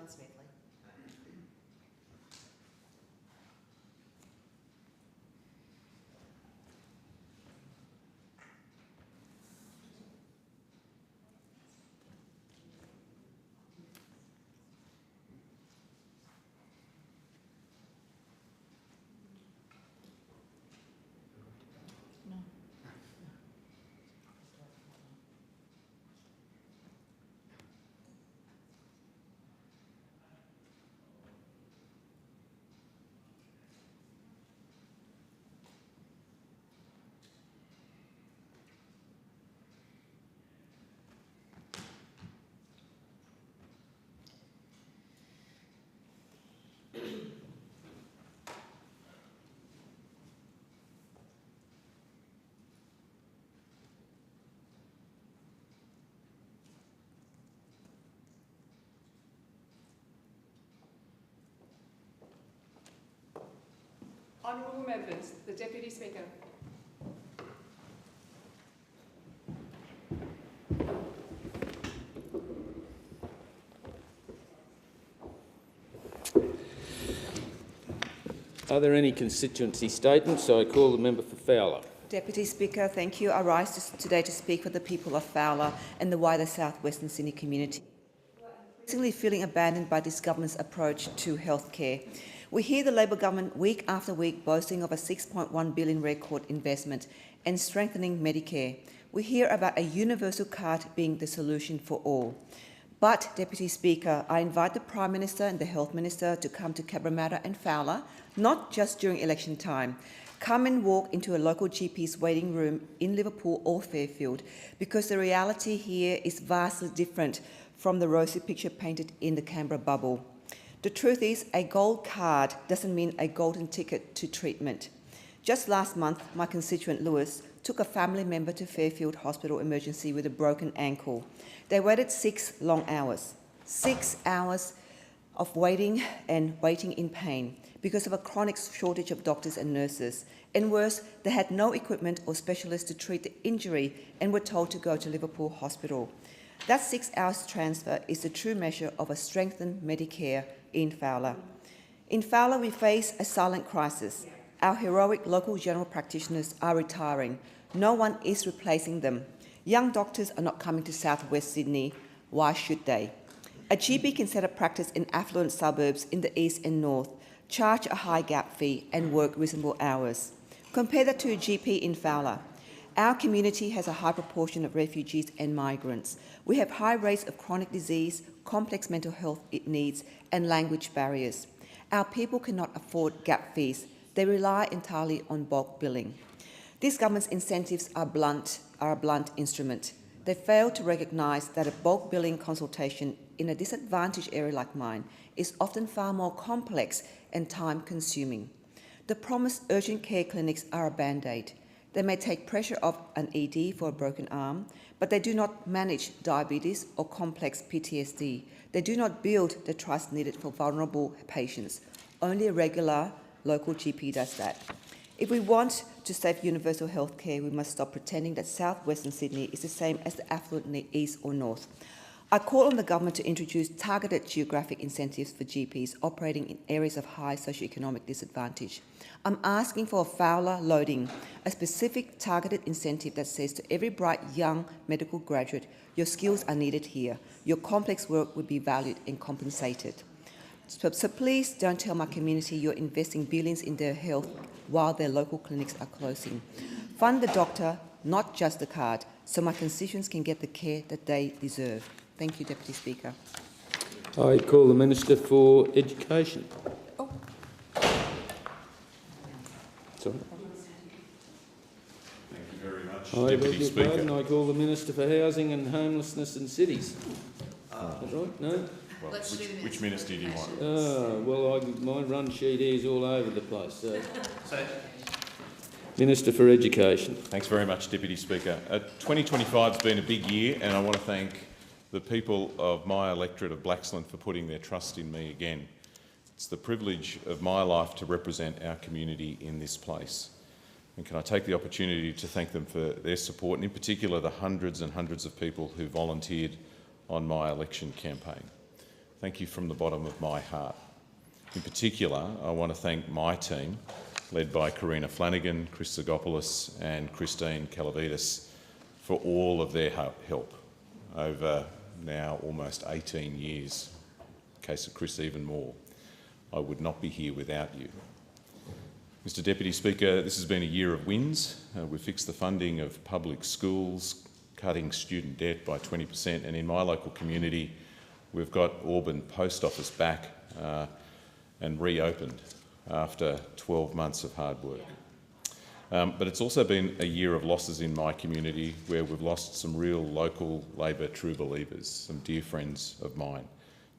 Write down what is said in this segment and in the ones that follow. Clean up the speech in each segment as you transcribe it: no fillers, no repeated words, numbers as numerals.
run smoothly. Honourable members, the Deputy Speaker. Are there any constituency statements? I call the member for Fowler. Deputy Speaker, thank you. I rise today to speak for the people of Fowler and the wider south-western Sydney community. We're increasingly feeling abandoned by this government's approach to healthcare. We hear the Labor government week after week boasting of a $6.1 billion record investment and strengthening Medicare. We hear about a universal card being the solution for all. But, Deputy Speaker, I invite the Prime Minister and the Health Minister to come to Cabramatta and Fowler, not just during election time. Come and walk into a local GP's waiting room in Liverpool or Fairfield, because the reality here is vastly different from the rosy picture painted in the Canberra bubble. The truth is, a gold card doesn't mean a golden ticket to treatment. Just last month, my constituent Lewis took a family member to Fairfield Hospital emergency with a broken ankle. They waited 6 long hours. 6 hours of waiting in pain because of a chronic shortage of doctors and nurses. And worse, they had no equipment or specialists to treat the injury and were told to go to Liverpool Hospital. That 6 hours transfer is the true measure of a strengthened Medicare in Fowler. In Fowler, we face a silent crisis. Our heroic local general practitioners are retiring. No one is replacing them. Young doctors are not coming to south-west Sydney. Why should they? A GP can set up practice in affluent suburbs in the east and north, charge a high gap fee and work reasonable hours. Compare that to a GP in Fowler. Our community has a high proportion of refugees and migrants. We have high rates of chronic disease, complex mental health needs and language barriers. Our people cannot afford gap fees. They rely entirely on bulk billing. This government's incentives are a blunt instrument. They fail to recognise that a bulk billing consultation in a disadvantaged area like mine is often far more complex and time-consuming. The promised urgent care clinics are a band-aid. They may take pressure off an ED for a broken arm, but they do not manage diabetes or complex PTSD. They do not build the trust needed for vulnerable patients. Only a regular local GP does that. If we want to save universal health care, we must stop pretending that south-western Sydney is the same as the affluent east or north. I call on the government to introduce targeted geographic incentives for GPs operating in areas of high socioeconomic disadvantage. I'm asking for a Fowler loading, a specific targeted incentive that says to every bright young medical graduate, your skills are needed here. Your complex work would be valued and compensated. So please don't tell my community you're investing billions in their health while their local clinics are closing. Fund the doctor, not just the card, so my constituents can get the care that they deserve. Thank you, Deputy Speaker. I call the Minister for Education. Oh. Sorry. Thank you very much, I Deputy Speaker. Pardon, I call the Minister for Housing and Homelessness and Cities. Is that right? No? Well, which minister do you want? Well, my run sheet is all over the place. So. Minister for Education. Thanks very much, Deputy Speaker. 2025 has been a big year, and I want to thank the people of my electorate of Blaxland for putting their trust in me again. It's the privilege of my life to represent our community in this place. And can I take the opportunity to thank them for their support, and in particular the hundreds and hundreds of people who volunteered on my election campaign. thank you from the bottom of my heart. In particular, I want to thank my team, led by Karina Flanagan, Chris Zagopoulos and Christine Calavitas, for all of their help over now almost 18 years. In case of Chris, even more. I would not be here without you. Mr Deputy Speaker, this has been a year of wins. We've fixed the funding of public schools, cutting student debt by 20%, and in my local community we've got Auburn Post Office back and reopened after 12 months of hard work. But it's also been a year of losses in my community where we've lost some real local Labor true believers, some dear friends of mine.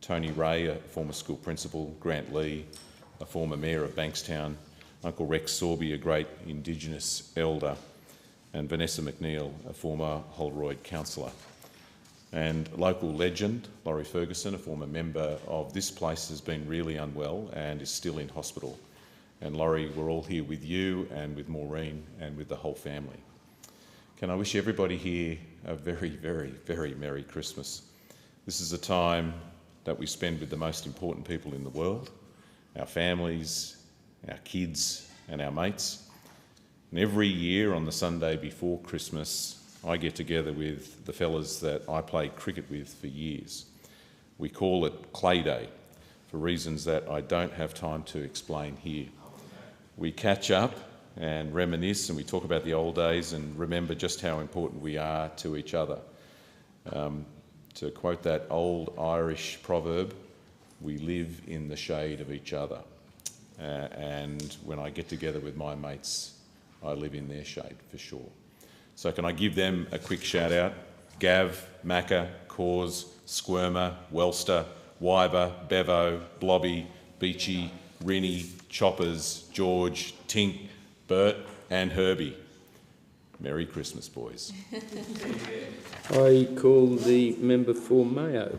Tony Ray, a former school principal, Grant Lee, a former mayor of Bankstown, Uncle Rex Sorby, a great Indigenous elder, and Vanessa McNeil, a former Holroyd councillor. And local legend, Laurie Ferguson, a former member of this place, has been really unwell and is still in hospital. And Laurie, we're all here with you and with Maureen and with the whole family. Can I wish everybody here a very, very, very Merry Christmas. This is a time that we spend with the most important people in the world, our families, our kids and our mates. And every year on the Sunday before Christmas, I get together with the fellas that I played cricket with for years. We call it Clay Day for reasons that I don't have time to explain here. We catch up and reminisce and we talk about the old days and remember just how important we are to each other. To quote that old Irish proverb, we live in the shade of each other. And when I get together with my mates, I live in their shade for sure. So can I give them a quick shout out? Gav, Macca, Cause, Squirmer, Welster, Wyber, Bevo, Blobby, Beachy, Rinny, Choppers, George, Tink, Bert and Herbie. Merry Christmas, boys. I call the member for Mayo.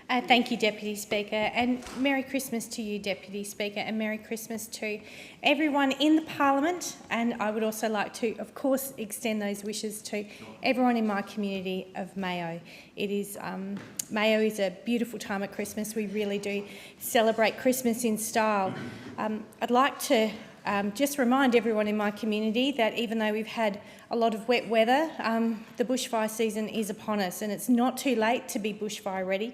Thank you, Deputy Speaker, and Merry Christmas to you, Deputy Speaker, and Merry Christmas to everyone in the Parliament. And I would also like to, of course, extend those wishes to everyone in my community of Mayo. Mayo is a beautiful time at Christmas. We really do celebrate Christmas in style. I'd like to just remind everyone in my community that even though we've had a lot of wet weather, the bushfire season is upon us, and it's not too late to be bushfire ready.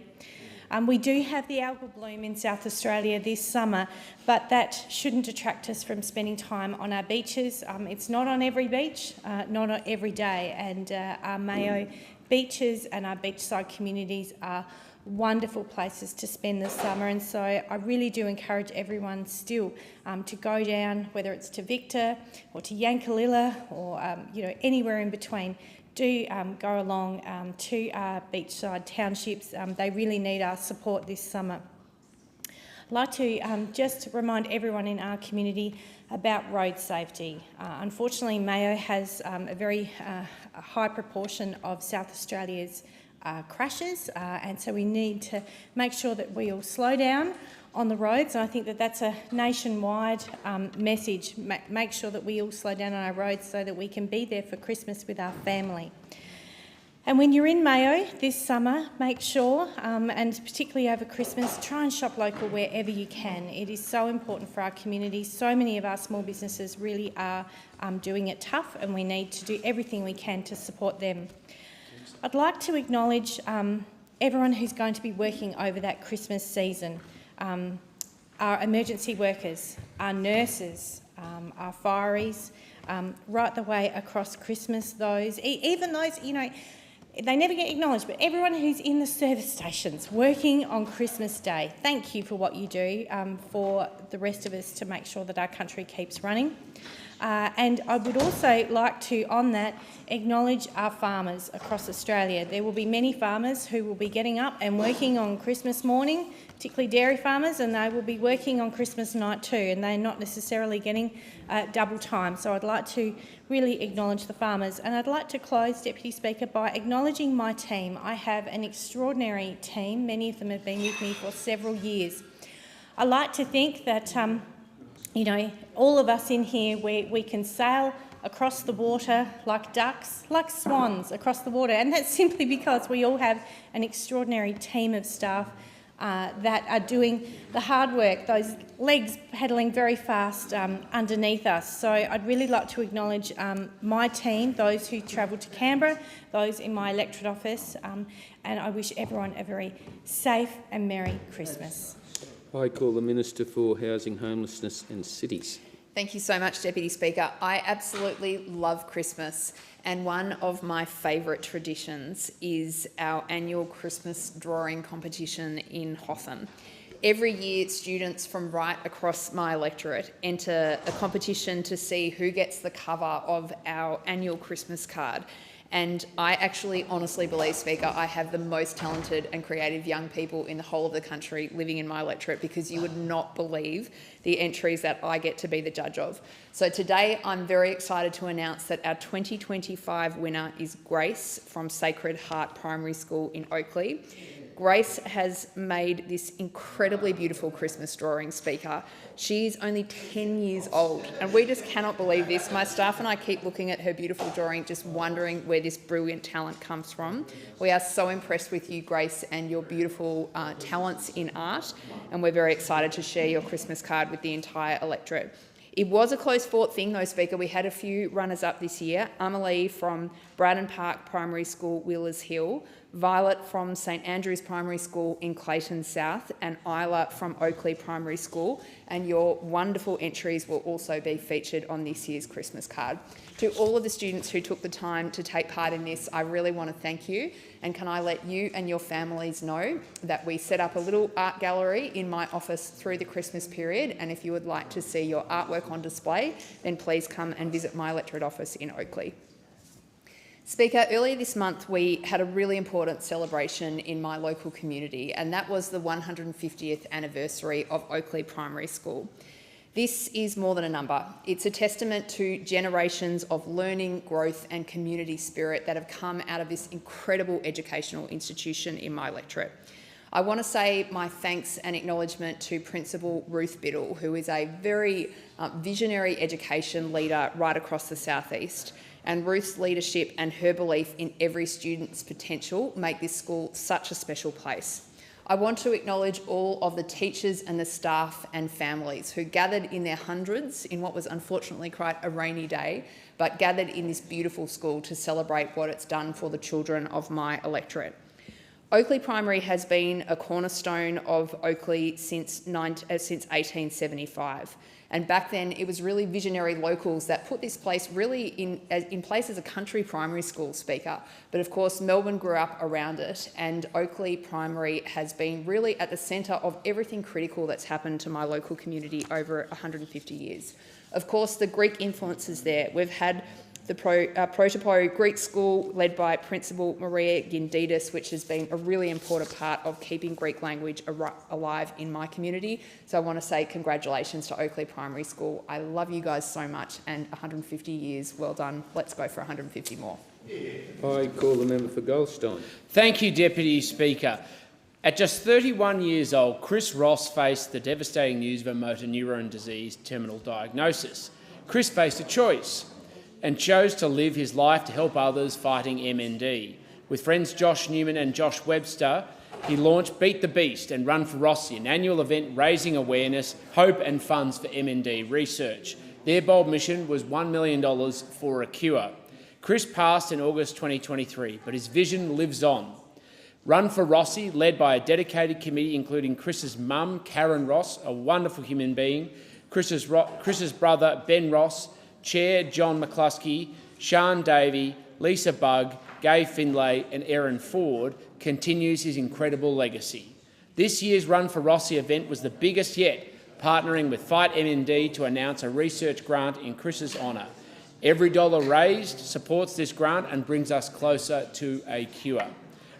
We do have the algal bloom in South Australia this summer, but that shouldn't detract us from spending time on our beaches. It's not on every beach, not on every day, and our Mayo beaches and our beachside communities are wonderful places to spend the summer, and so I really do encourage everyone still to go down, whether it's to Victor or to Yankalilla or anywhere in between. Do go along to our beachside townships. They really need our support this summer. I'd like to just remind everyone in our community about road safety. Unfortunately, Mayo has a very high proportion of South Australia's crashes, and so we need to make sure that we all slow down on the roads, and I think that that's a nationwide message. Make sure that we all slow down on our roads so that we can be there for Christmas with our family. And when you're in Mayo this summer, make sure, and particularly over Christmas, try and shop local wherever you can. It is so important for our community. So many of our small businesses really are doing it tough, and we need to do everything we can to support them. I'd like to acknowledge everyone who's going to be working over that Christmas season. Our emergency workers, our nurses, our fireys, right the way across Christmas, even those, they never get acknowledged, but everyone who's in the service stations working on Christmas Day, thank you for what you do for the rest of us to make sure that our country keeps running. And I would also like to, on that, acknowledge our farmers across Australia. There will be many farmers who will be getting up and working on Christmas morning, particularly dairy farmers, and they will be working on Christmas night too, and they're not necessarily getting double time. So I'd like to really acknowledge the farmers. And I'd like to close, Deputy Speaker, by acknowledging my team. I have an extraordinary team. Many of them have been with me for several years. I like to think that all of us in here, we can sail across the water like ducks, like swans across the water, and that's simply because we all have an extraordinary team of staff that are doing the hard work, those legs pedalling very fast underneath us. So I'd really like to acknowledge my team, those who travelled to Canberra, those in my electorate office, and I wish everyone a very safe and Merry Christmas. I call the Minister for Housing, Homelessness and Cities. Thank you so much, Deputy Speaker. I absolutely love Christmas, and one of my favourite traditions is our annual Christmas drawing competition in Hotham. Every year, students from right across my electorate enter a competition to see who gets the cover of our annual Christmas card. And I actually honestly believe, Speaker, I have the most talented and creative young people in the whole of the country living in my electorate, because you would not believe the entries that I get to be the judge of. So today I'm very excited to announce that our 2025 winner is Grace from Sacred Heart Primary School in Oakley. Grace has made this incredibly beautiful Christmas drawing, Speaker. She's only 10 years old, and we just cannot believe this. My staff and I keep looking at her beautiful drawing, just wondering where this brilliant talent comes from. We are so impressed with you, Grace, and your beautiful talents in art, and we're very excited to share your Christmas card with the entire electorate. It was a close fought thing though, Speaker. We had a few runners-up this year. Amelie from Braddon Park Primary School, Wheelers Hill, Violet from St Andrews Primary School in Clayton South, and Isla from Oakley Primary School. And your wonderful entries will also be featured on this year's Christmas card. To all of the students who took the time to take part in this, I really want to thank you. And can I let you and your families know that we set up a little art gallery in my office through the Christmas period, and if you would like to see your artwork on display, then please come and visit my electorate office in Oakley. Speaker, earlier this month we had a really important celebration in my local community, and that was the 150th anniversary of Oakley Primary School. This is more than a number. It's a testament to generations of learning, growth and community spirit that have come out of this incredible educational institution in my electorate. I want to say my thanks and acknowledgement to Principal Ruth Biddle, who is a very visionary education leader right across the southeast. And Ruth's leadership and her belief in every student's potential make this school such a special place. I want to acknowledge all of the teachers and the staff and families who gathered in their hundreds in what was unfortunately quite a rainy day, but gathered in this beautiful school to celebrate what it's done for the children of my electorate. Oakley Primary has been a cornerstone of Oakley since 1875. And back then, it was really visionary locals that put this place really in place as a country primary school, Speaker. But of course, Melbourne grew up around it, and Oakley Primary has been really at the centre of everything critical that's happened to my local community over 150 years. Of course, the Greek influence is there. We've had the Protopo Greek School led by Principal Maria Gindidis, which has been a really important part of keeping Greek language alive in my community. So I want to say congratulations to Oakley Primary School. I love you guys so much, and 150 years, well done. Let's go for 150 more. I call the member for Goldstein. Thank you, Deputy Speaker. At just 31 years old, Chris Ross faced the devastating news of a motor neuron disease terminal diagnosis. Chris faced a choice and chose to live his life to help others fighting MND. With friends Josh Newman and Josh Webster, he launched Beat the Beast and Run for Rossi, an annual event raising awareness, hope and funds for MND research. Their bold mission was $1 million for a cure. Chris passed in August 2023, but his vision lives on. Run for Rossi, led by a dedicated committee including Chris's mum, Karen Ross, a wonderful human being, Chris's brother, Ben Ross, Chair John McCluskey, Sian Davey, Lisa Bugg, Gay Findlay and Erin Ford, continues his incredible legacy. This year's Run for Rossi event was the biggest yet, partnering with Fight MND to announce a research grant in Chris's honour. Every dollar raised supports this grant and brings us closer to a cure.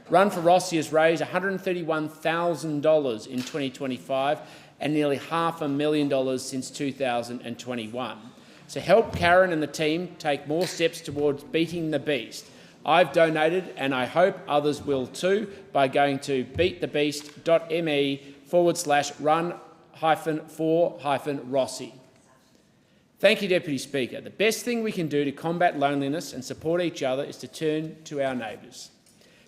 Run for Rossi has raised $131,000 in 2025 and nearly $500,000 since 2021. So help Karen and the team take more steps towards beating the beast. I've donated and I hope others will too by going to beatthebeast.me/run-for-Rossi. Thank you, Deputy Speaker. The best thing we can do to combat loneliness and support each other is to turn to our neighbours.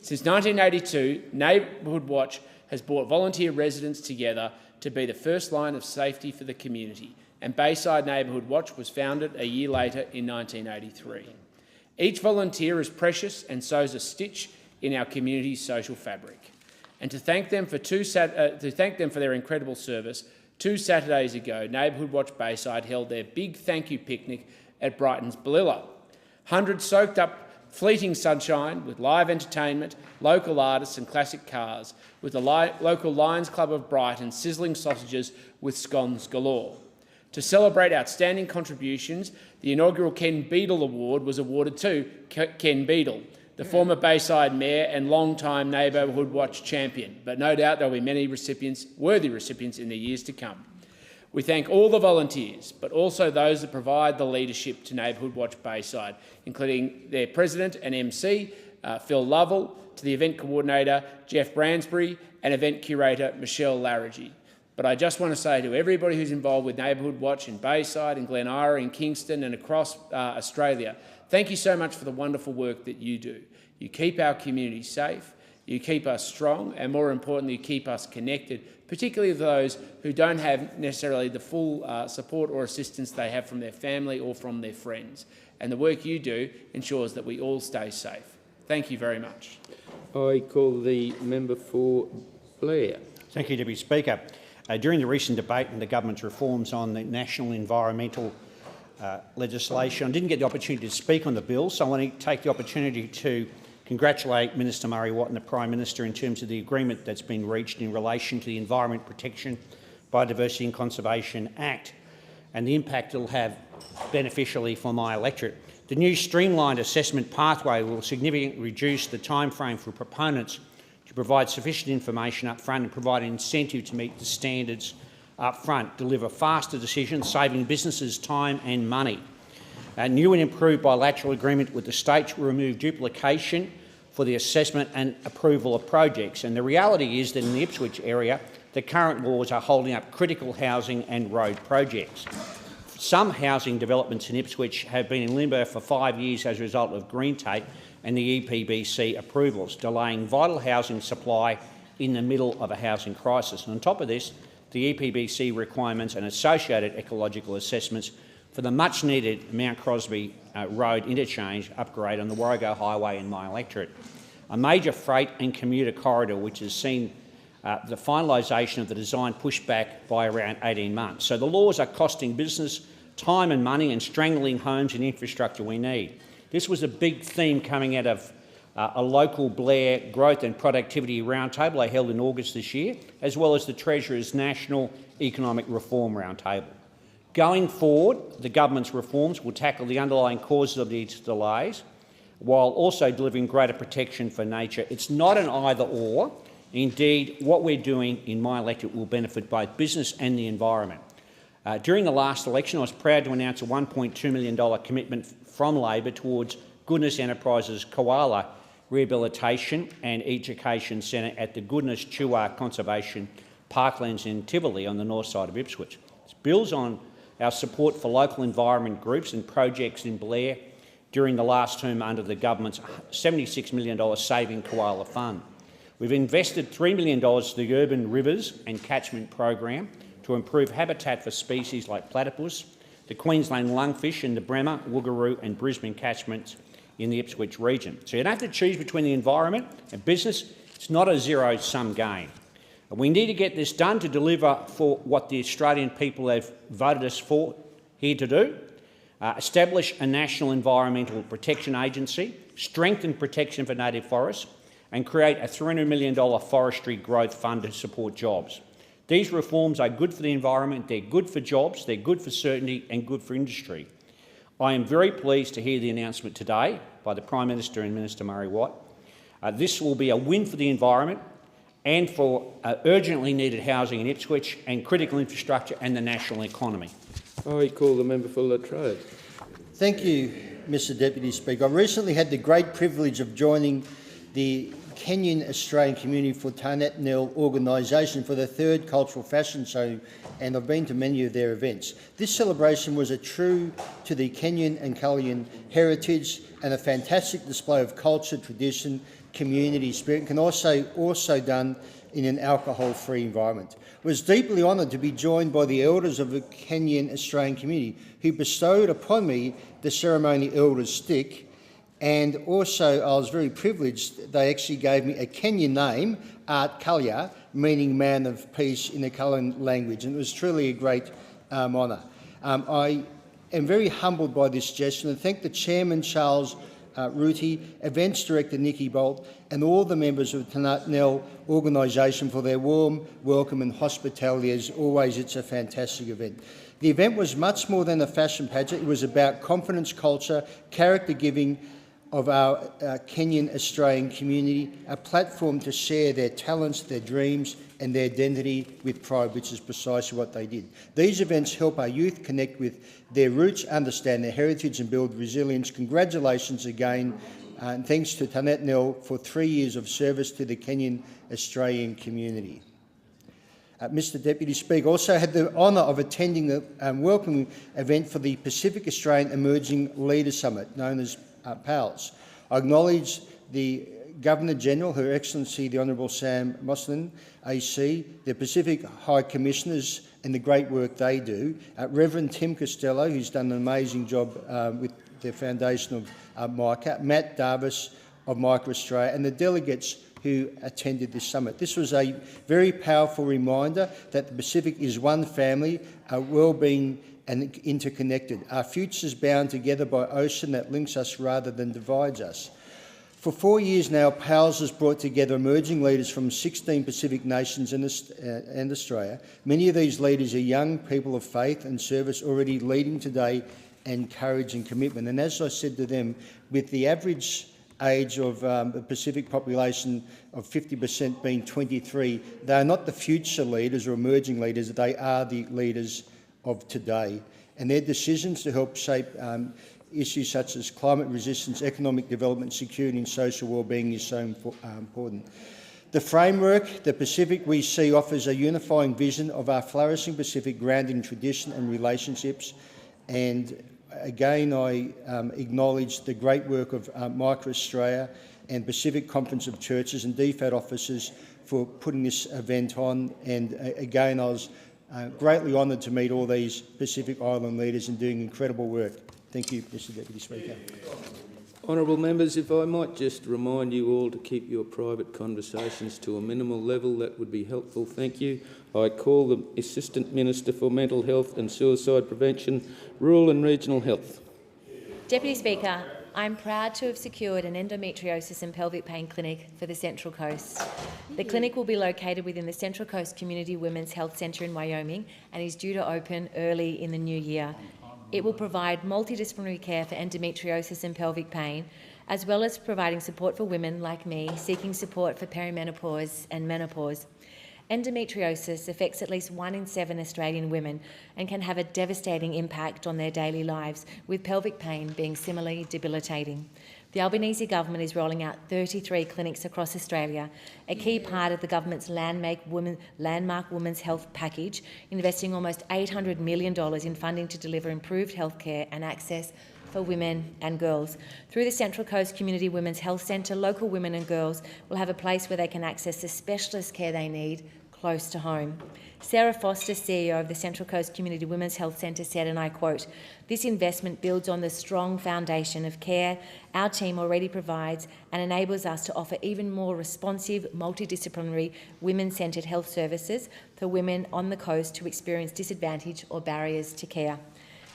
Since 1982, Neighbourhood Watch has brought volunteer residents together to be the first line of safety for the community, and Bayside Neighbourhood Watch was founded a year later in 1983. Each volunteer is precious and sews a stitch in our community's social fabric. And to thank them for their incredible service, 2 Saturdays ago, Neighbourhood Watch Bayside held their big thank you picnic at Brighton's Ballilla. Hundreds soaked up fleeting sunshine with live entertainment, local artists and classic cars, with the local Lions Club of Brighton sizzling sausages with scones galore. To celebrate outstanding contributions, the inaugural Ken Beadle Award was awarded to Ken Beadle, the former Bayside Mayor and long-time Neighbourhood Watch champion, but no doubt there will be many worthy recipients in the years to come. We thank all the volunteers, but also those that provide the leadership to Neighbourhood Watch Bayside, including their President and MC, Phil Lovell, to the event coordinator, Jeff Bransbury, and event curator, Michelle Larragee. But I just want to say to everybody who's involved with Neighbourhood Watch in Bayside, in Glen Eira, in Kingston and across Australia, thank you so much for the wonderful work that you do. You keep our community safe, you keep us strong, and more importantly, you keep us connected, particularly those who don't have necessarily the full support or assistance they have from their family or from their friends. And the work you do ensures that we all stay safe. Thank you very much. I call the member for Blair. Thank you, Deputy Speaker. During the recent debate and the government's reforms on the national environmental legislation, I didn't get the opportunity to speak on the bill, so I want to take the opportunity to congratulate Minister Murray Watt and the Prime Minister in terms of the agreement that's been reached in relation to the Environment Protection, Biodiversity and Conservation Act and the impact it will have beneficially for my electorate. The new streamlined assessment pathway will significantly reduce the timeframe for proponents to provide sufficient information up front and provide an incentive to meet the standards up front, deliver faster decisions, saving businesses time and money. A new and improved bilateral agreement with the states will remove duplication for the assessment and approval of projects. And the reality is that in the Ipswich area, the current laws are holding up critical housing and road projects. Some housing developments in Ipswich have been in limbo for 5 years as a result of green tape and the EPBC approvals, delaying vital housing supply in the middle of a housing crisis. And on top of this, the EPBC requirements and associated ecological assessments for the much-needed Mount Crosby Road interchange upgrade on the Warrego Highway in my electorate, a major freight and commuter corridor which has seen the finalisation of the design pushed back by around 18 months. So the laws are costing business time and money and strangling homes and infrastructure we need. This was a big theme coming out of a local Blair Growth and Productivity Roundtable I held in August this year, as well as the Treasurer's National Economic Reform Roundtable. Going forward, the government's reforms will tackle the underlying causes of these delays while also delivering greater protection for nature. It's not an either-or. Indeed, what we're doing in my electorate will benefit both business and the environment. During the last election, I was proud to announce a $1.2 million commitment from Labor towards Goodness Enterprises Koala Rehabilitation and Education Centre at the Goodness Chua Conservation Parklands in Tivoli on the north side of Ipswich. This builds on our support for local environment groups and projects in Blair during the last term under the government's $76 million Saving Koala Fund. We've invested $3 million to the Urban Rivers and Catchment Program to improve habitat for species like platypus, the Queensland lungfish and the Bremer, Woogaroo and Brisbane catchments in the Ipswich region. So you don't have to choose between the environment and business. It's not a zero-sum game. We need to get this done to deliver for what the Australian people have voted us for here to do. Establish a national environmental protection agency, strengthen protection for native forests and create a $300 million forestry growth fund to support jobs. These reforms are good for the environment, they're good for jobs, they're good for certainty and good for industry. I am very pleased to hear the announcement today by the Prime Minister and Minister Murray Watt. This will be a win for the environment and for urgently needed housing in Ipswich and critical infrastructure and the national economy. I call the member for Latrobe. Thank you, Mr Deputy Speaker. I recently had the great privilege of joining the Kenyan Australian Community for Tarnet Nell organisation for the 3rd Cultural Fashion Show, and I've been to many of their events. This celebration was a true to the Kenyan and Kalenjin heritage and a fantastic display of culture, tradition, community spirit, and also done in an alcohol-free environment. I was deeply honoured to be joined by the elders of the Kenyan Australian community who bestowed upon me the ceremony elder's stick, and also I was very privileged they actually gave me a Kenyan name, Art Kalya, meaning man of peace in the Kalan language, and it was truly a great honour. I am very humbled by this gesture and thank the Chairman, Charles Ruti, Events Director Nikki Bolt and all the members of the Tanat Nell organisation for their warm welcome and hospitality. As always, it's a fantastic event. The event was much more than a fashion pageant. It was about confidence culture, character giving of our Kenyan Australian community, a platform to share their talents, their dreams and their identity with pride, which is precisely what they did. These events help our youth connect with their roots, understand their heritage and build resilience. Congratulations again, and thanks to Tanat Nell for 3 years of service to the Kenyan Australian community. Mr Deputy Speaker, also had the honour of attending the welcoming event for the Pacific Australian Emerging Leaders Summit, known as PALS. I acknowledge the Governor-General, Her Excellency the Honourable Sam Moslin, AC, the Pacific High Commissioners and the great work they do, Reverend Tim Costello, who's done an amazing job with the foundation of MICA, Matt Davis of MICA Australia and the delegates who attended this summit. This was a very powerful reminder that the Pacific is one family, well-being and interconnected. Our future is bound together by ocean that links us rather than divides us. For 4 years now, PALS has brought together emerging leaders from 16 Pacific nations and Australia. Many of these leaders are young people of faith and service already leading today and courage and commitment. And as I said to them, with the average age of the Pacific population of 50% being 23, they are not the future leaders or emerging leaders, they are the leaders of today. And their decisions to help shape issues such as climate resistance, economic development, security and social wellbeing is so important. The framework the Pacific we see offers a unifying vision of our flourishing Pacific grounded in tradition and relationships. And again, I acknowledge the great work of MICA Australia and Pacific Conference of Churches and DFAT officers for putting this event on. And again, I was greatly honoured to meet all these Pacific Island leaders and doing incredible work. Thank you, Mr Deputy Speaker. Honourable members, if I might just remind you all to keep your private conversations to a minimal level, that would be helpful. Thank you. I call the Assistant Minister for Mental Health and Suicide Prevention, Rural and Regional Health. Deputy Speaker, I'm proud to have secured an endometriosis and pelvic pain clinic for the Central Coast. The clinic will be located within the Central Coast Community Women's Health Centre in Wyoming and is due to open early in the new year. It will provide multidisciplinary care for endometriosis and pelvic pain, as well as providing support for women like me seeking support for perimenopause and menopause. Endometriosis affects at least 1 in 7 Australian women and can have a devastating impact on their daily lives, with pelvic pain being similarly debilitating. The Albanese government is rolling out 33 clinics across Australia, a key part of the government's landmark Women's Health package, investing almost $800 million in funding to deliver improved healthcare and access for women and girls. Through the Central Coast Community Women's Health Centre, local women and girls will have a place where they can access the specialist care they need close to home. Sarah Foster, CEO of the Central Coast Community Women's Health Centre, said, and I quote, "This investment builds on the strong foundation of care our team already provides and enables us to offer even more responsive, multidisciplinary, women-centred health services for women on the coast who experience disadvantage or barriers to care."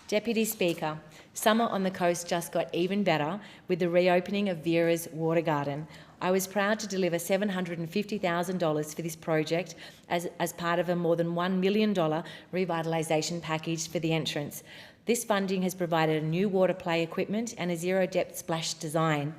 Deputy Speaker, summer on the coast just got even better with the reopening of Vera's Water Garden. I was proud to deliver $750,000 for this project as part of a more than $1 million revitalisation package for the entrance. This funding has provided a new water play equipment and a zero-depth splash design.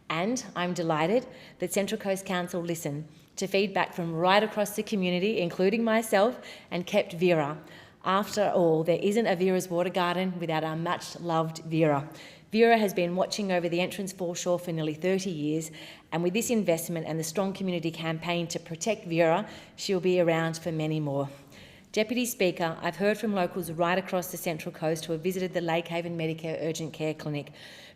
And I'm delighted that Central Coast Council listened to feedback from right across the community, including myself, and kept Vera. After all, there isn't a Vera's Water Garden without our much-loved Vera. Vera has been watching over the entrance foreshore for nearly 30 years, and with this investment and the strong community campaign to protect Vera, she'll be around for many more. Deputy Speaker, I've heard from locals right across the Central Coast who have visited the Lakehaven Medicare Urgent Care Clinic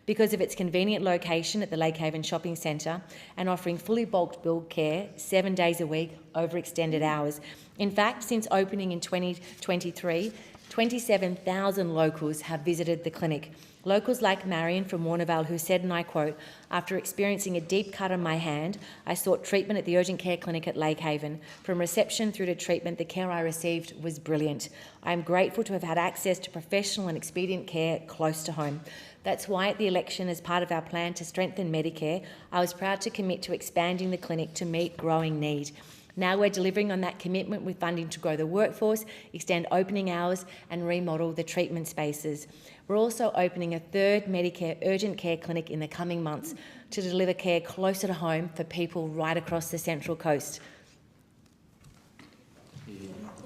because of its convenient location at the Lakehaven Shopping Centre and offering fully bulk billed care 7 days a week over extended hours. In fact, since opening in 2023, 27,000 locals have visited the clinic. Locals like Marion from Warnervale who said, and I quote, "After experiencing a deep cut on my hand, I sought treatment at the urgent care clinic at Lakehaven. From reception through to treatment, the care I received was brilliant. I am grateful to have had access to professional and expedient care close to home." That's why at the election, as part of our plan to strengthen Medicare, I was proud to commit to expanding the clinic to meet growing need. Now we're delivering on that commitment with funding to grow the workforce, extend opening hours and remodel the treatment spaces. We're also opening a third Medicare urgent care clinic in the coming months to deliver care closer to home for people right across the Central Coast.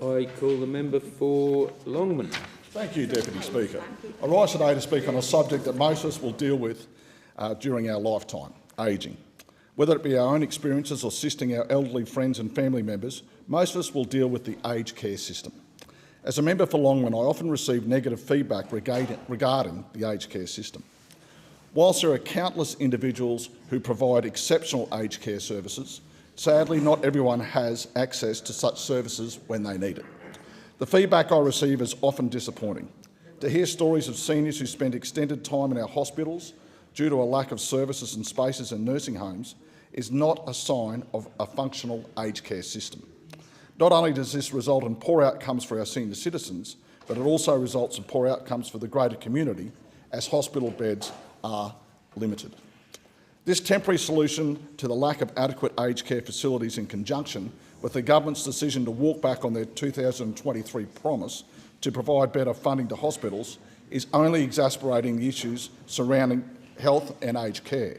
I call the member for Longman. Thank you, Deputy Speaker. I rise today to speak on a subject that most of us will deal with during our lifetime, ageing. Whether it be our own experiences or assisting our elderly friends and family members, most of us will deal with the aged care system. As a member for Longman, I often receive negative feedback regarding the aged care system. Whilst there are countless individuals who provide exceptional aged care services, sadly not everyone has access to such services when they need it. The feedback I receive is often disappointing. To hear stories of seniors who spend extended time in our hospitals due to a lack of services and spaces in nursing homes is not a sign of a functional aged care system. Not only does this result in poor outcomes for our senior citizens, but it also results in poor outcomes for the greater community as hospital beds are limited. This temporary solution to the lack of adequate aged care facilities, in conjunction with the government's decision to walk back on their 2023 promise to provide better funding to hospitals, is only exacerbating the issues surrounding health and aged care.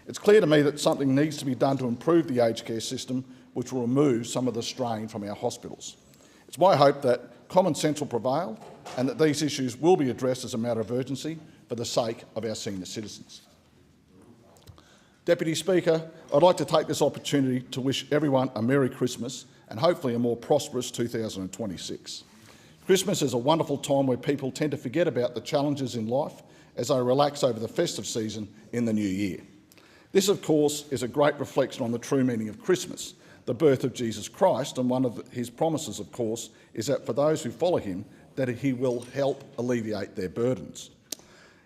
It's clear to me that something needs to be done to improve the aged care system, which will remove some of the strain from our hospitals. It's my hope that common sense will prevail and that these issues will be addressed as a matter of urgency for the sake of our senior citizens. Deputy Speaker, I'd like to take this opportunity to wish everyone a Merry Christmas and hopefully a more prosperous 2026. Christmas is a wonderful time where people tend to forget about the challenges in life as they relax over the festive season in the new year. This, of course, is a great reflection on the true meaning of Christmas, the birth of Jesus Christ, and one of his promises, of course, is that for those who follow him, that he will help alleviate their burdens.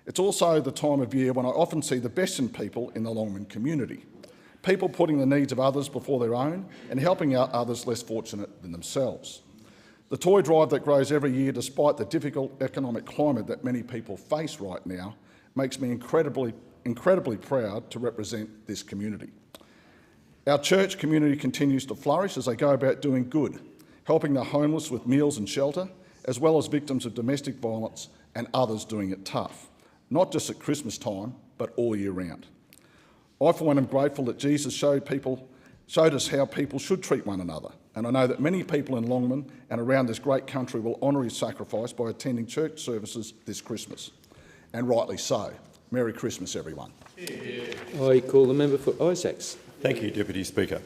It's also the time of year when I often see the best in people in the Longman community, people putting the needs of others before their own and helping out others less fortunate than themselves. The toy drive that grows every year despite the difficult economic climate that many people face right now makes me incredibly proud to represent this community. Our church community continues to flourish as they go about doing good, helping the homeless with meals and shelter, as well as victims of domestic violence and others doing it tough, not just at Christmas time, but all year round. I, for one, am grateful that Jesus showed us how people should treat one another, and I know that many people in Longman and around this great country will honour his sacrifice by attending church services this Christmas, and rightly so. Merry Christmas, everyone. I call the member for Isaacs. Thank you, Deputy Speaker.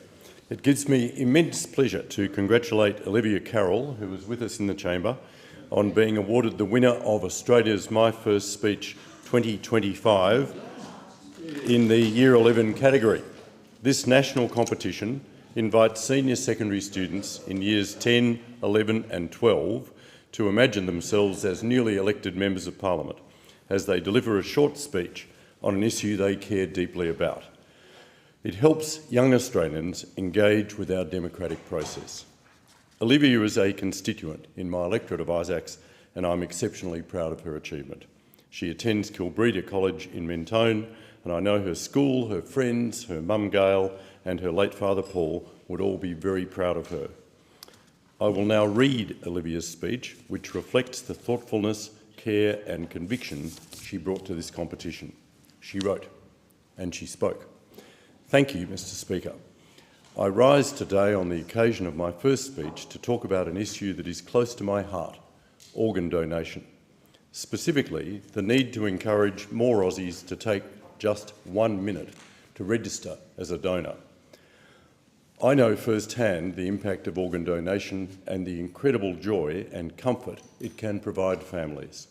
It gives me immense pleasure to congratulate Olivia Carroll, who was with us in the chamber, on being awarded the winner of Australia's My First Speech 2025 in the Year 11 category. This national competition invites senior secondary students in years 10, 11 and 12 to imagine themselves as newly elected members of Parliament as they deliver a short speech on an issue they care deeply about. It helps young Australians engage with our democratic process. Olivia is a constituent in my electorate of Isaacs, and I'm exceptionally proud of her achievement. She attends Kilbreda College in Mentone, and I know her school, her friends, her mum Gail and her late father Paul would all be very proud of her. I will now read Olivia's speech, which reflects the thoughtfulness, care and conviction she brought to this competition. She wrote, and she spoke. Thank you, Mr. Speaker. I rise today on the occasion of my first speech to talk about an issue that is close to my heart, organ donation. Specifically, the need to encourage more Aussies to take just 1 minute to register as a donor. I know firsthand the impact of organ donation and the incredible joy and comfort it can provide families.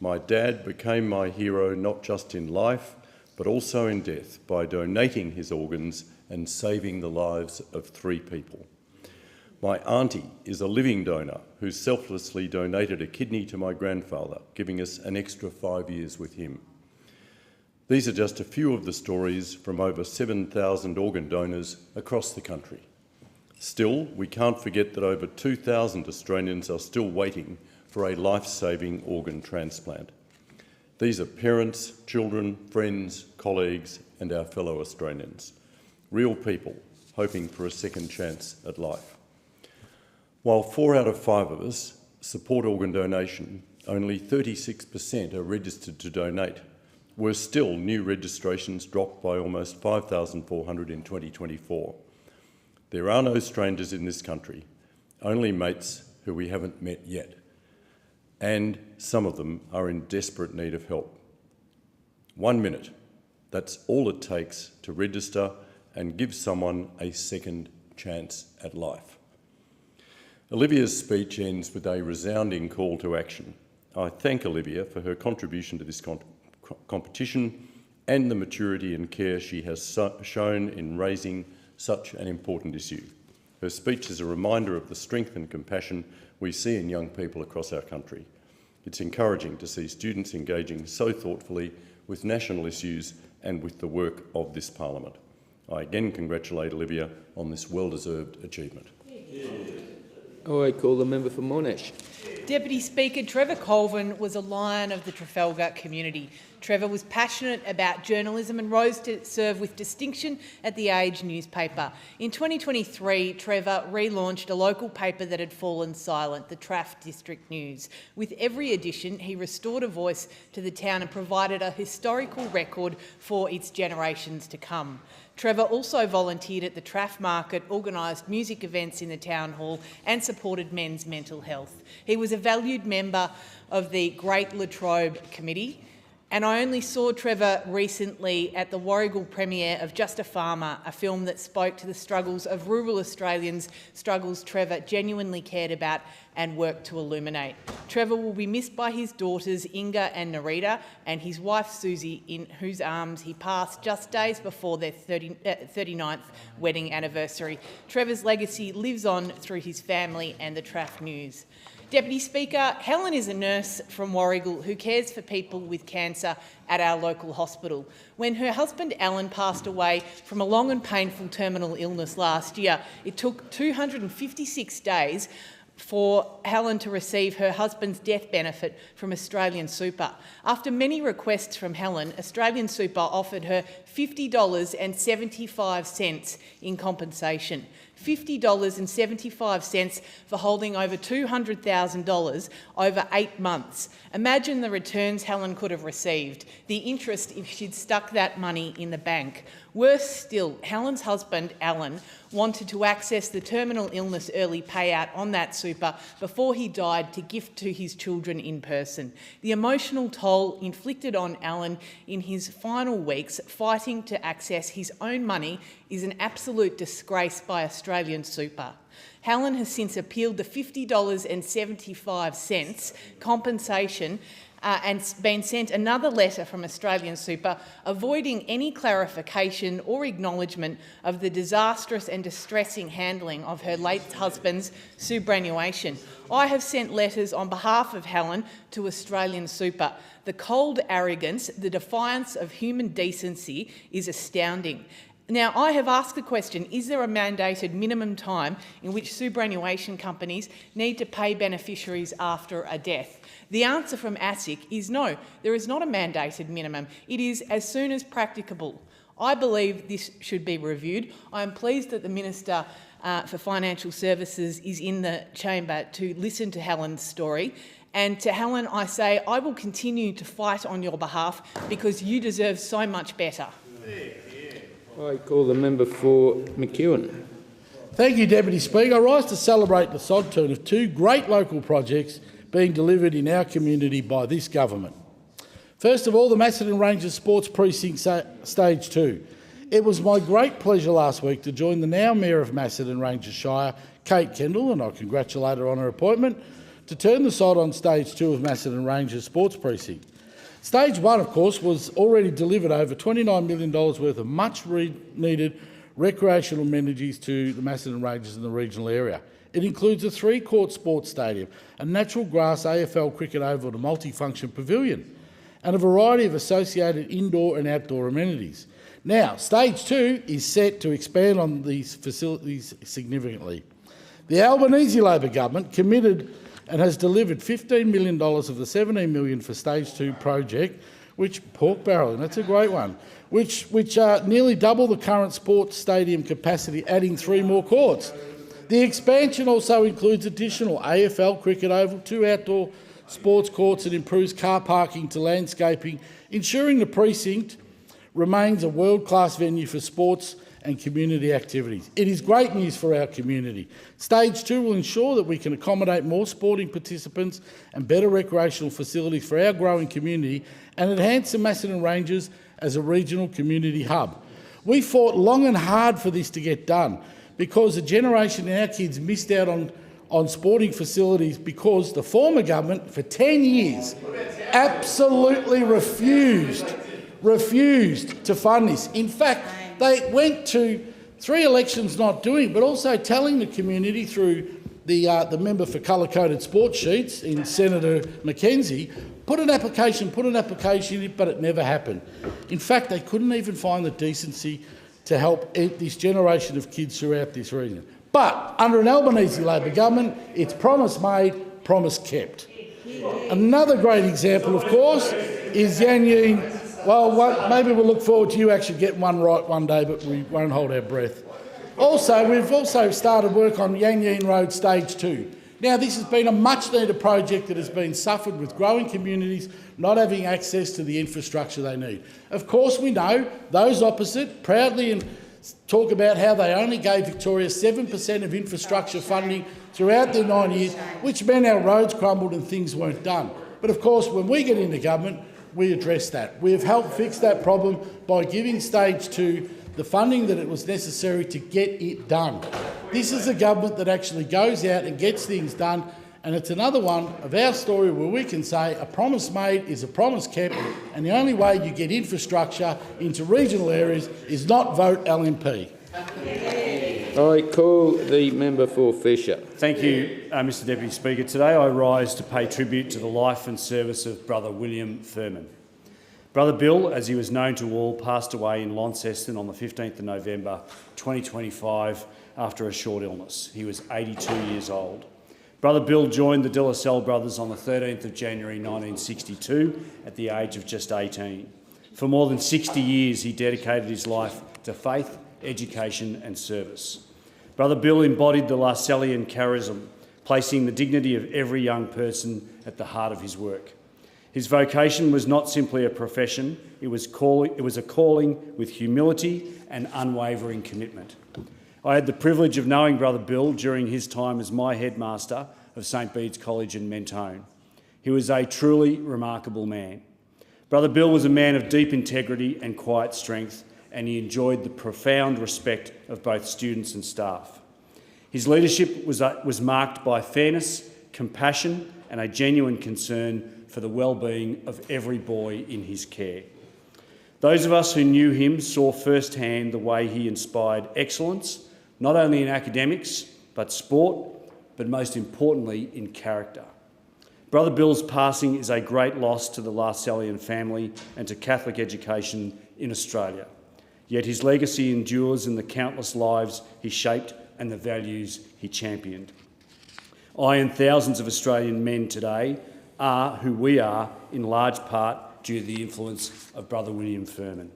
My dad became my hero not just in life, but also in death by donating his organs and saving the lives of 3 people. My auntie is a living donor who selflessly donated a kidney to my grandfather, giving us an extra 5 years with him. These are just a few of the stories from over 7,000 organ donors across the country. Still, we can't forget that over 2,000 Australians are still waiting for a life-saving organ transplant. These are parents, children, friends, colleagues and our fellow Australians. Real people hoping for a second chance at life. While 4 out of 5 of us support organ donation, only 36% are registered to donate. Worse still, new registrations dropped by almost 5,400 in 2024. There are no strangers in this country, only mates who we haven't met yet. And some of them are in desperate need of help. 1 minute, that's all it takes to register and give someone a second chance at life. Olivia's speech ends with a resounding call to action. I thank Olivia for her contribution to this competition and the maturity and care she has shown in raising such an important issue. Her speech is a reminder of the strength and compassion we see in young people across our country. It's encouraging to see students engaging so thoughtfully with national issues and with the work of this Parliament. I again congratulate Olivia on this well-deserved achievement. I call the member for Monash. Deputy Speaker, Trevor Colvin was a lion of the Trafalgar community. Trevor was passionate about journalism and rose to serve with distinction at the Age newspaper. In 2023, Trevor relaunched a local paper that had fallen silent, the Traff District News. With every edition, he restored a voice to the town and provided a historical record for its generations to come. Trevor also volunteered at the Traff Market, organised music events in the Town Hall and supported men's mental health. He was a valued member of the Great Latrobe Committee, and I only saw Trevor recently at the Warrigal premiere of Just a Farmer, a film that spoke to the struggles of rural Australians, struggles Trevor genuinely cared about and worked to illuminate. Trevor will be missed by his daughters Inga and Narita and his wife Susie, in whose arms he passed just days before their 39th wedding anniversary. Trevor's legacy lives on through his family and the Traff News. Deputy Speaker, Helen is a nurse from Warrigal who cares for people with cancer at our local hospital. When her husband Alan passed away from a long and painful terminal illness last year, it took 256 days for Helen to receive her husband's death benefit from Australian Super. After many requests from Helen, Australian Super offered her $50.75 in compensation. $50.75 for holding over $200,000 over 8 months. Imagine the returns Helen could have received, the interest if she'd stuck that money in the bank. Worse still, Helen's husband, Alan, wanted to access the terminal illness early payout on that super before he died to gift to his children in person. The emotional toll inflicted on Alan in his final weeks fighting to access his own money is an absolute disgrace by Australian Super. Helen has since appealed the $50.75 compensation and been sent another letter from Australian Super avoiding any clarification or acknowledgement of the disastrous and distressing handling of her late husband's superannuation. I have sent letters on behalf of Helen to Australian Super. The cold arrogance, the defiance of human decency is astounding. Now, I have asked the question, is there a mandated minimum time in which superannuation companies need to pay beneficiaries after a death? The answer from ASIC is no, there is not a mandated minimum. It is as soon as practicable. I believe this should be reviewed. I am pleased that the Minister for Financial Services is in the chamber to listen to Helen's story. And to Helen, I say, I will continue to fight on your behalf because you deserve so much better. I call the member for McEwen. Thank you, Deputy Speaker. I rise to celebrate the sod turn of 2 great local projects being delivered in our community by this government. First of all, the Macedon Rangers Sports Precinct Stage 2. It was my great pleasure last week to join the now Mayor of Macedon Ranges Shire, Kate Kendall, and I congratulate her on her appointment, to turn the sod on Stage 2 of Macedon Ranges Sports Precinct. Stage 1, of course, was already delivered over $29 million worth of much-needed recreational amenities to the Macedon Ranges and the regional area. It includes a 3-court sports stadium, a natural grass AFL cricket oval and a multifunction pavilion, and a variety of associated indoor and outdoor amenities. Now, Stage 2 is set to expand on these facilities significantly. The Albanese Labor government committed and has delivered $15 million of the $17 million for Stage 2 project, which pork barrel, and that's a great one, which nearly double the current sports stadium capacity, adding 3 more courts. The expansion also includes additional AFL cricket oval, 2 outdoor sports courts, and improves car parking to landscaping, ensuring the precinct remains a world-class venue for sports and community activities. It is great news for our community. Stage 2 will ensure that we can accommodate more sporting participants and better recreational facilities for our growing community and enhance the Macedon Ranges as a regional community hub. We fought long and hard for this to get done because a generation of our kids missed out on sporting facilities because the former government for 10 years absolutely refused to fund this. In fact, they went to 3 elections not doing, but also telling the community through the member for colour-coded sports sheets in Senator McKenzie, put an application in, but it never happened. In fact, they couldn't even find the decency to help this generation of kids throughout this region. But under an Albanese Labor government, it's promise made, promise kept. Another great example, of course, is Yan Yean. Well, maybe we'll look forward to you actually getting one right one day, but we won't hold our breath. Also, we've also started work on Yan Yean Road Stage 2. Now, this has been a much-needed project that has been suffered with growing communities not having access to the infrastructure they need. Of course, we know those opposite proudly talk about how they only gave Victoria 7% of infrastructure funding throughout their 9 years, which meant our roads crumbled and things weren't done. But of course, when we get into government, we address that. We have helped fix that problem by giving Stage 2 the funding that it was necessary to get it done. This is a government that actually goes out and gets things done, and it's another one of our story where we can say a promise made is a promise kept, and the only way you get infrastructure into regional areas is not vote LNP. I call the member for Fisher. Thank you, Mr Deputy Speaker. Today I rise to pay tribute to the life and service of Brother William Thurman. Brother Bill, as he was known to all, passed away in Launceston on the 15th of November 2025 after a short illness. He was 82 years old. Brother Bill joined the De La Salle brothers on the 13th of January 1962 at the age of just 18. For more than 60 years he dedicated his life to faith, education and service. Brother Bill embodied the Lassallian charism, placing the dignity of every young person at the heart of his work. His vocation was not simply a profession, it was a calling with humility and unwavering commitment. I had the privilege of knowing Brother Bill during his time as my headmaster of St Bede's College in Mentone. He was a truly remarkable man. Brother Bill was a man of deep integrity and quiet strength, and he enjoyed the profound respect of both students and staff. His leadership was marked by fairness, compassion and a genuine concern for the well-being of every boy in his care. Those of us who knew him saw firsthand the way he inspired excellence, not only in academics, but sport, but most importantly in character. Brother Bill's passing is a great loss to the Lassallian family and to Catholic education in Australia. Yet his legacy endures in the countless lives he shaped and the values he championed. I and thousands of Australian men today are who we are in large part due to the influence of Brother William Thurman.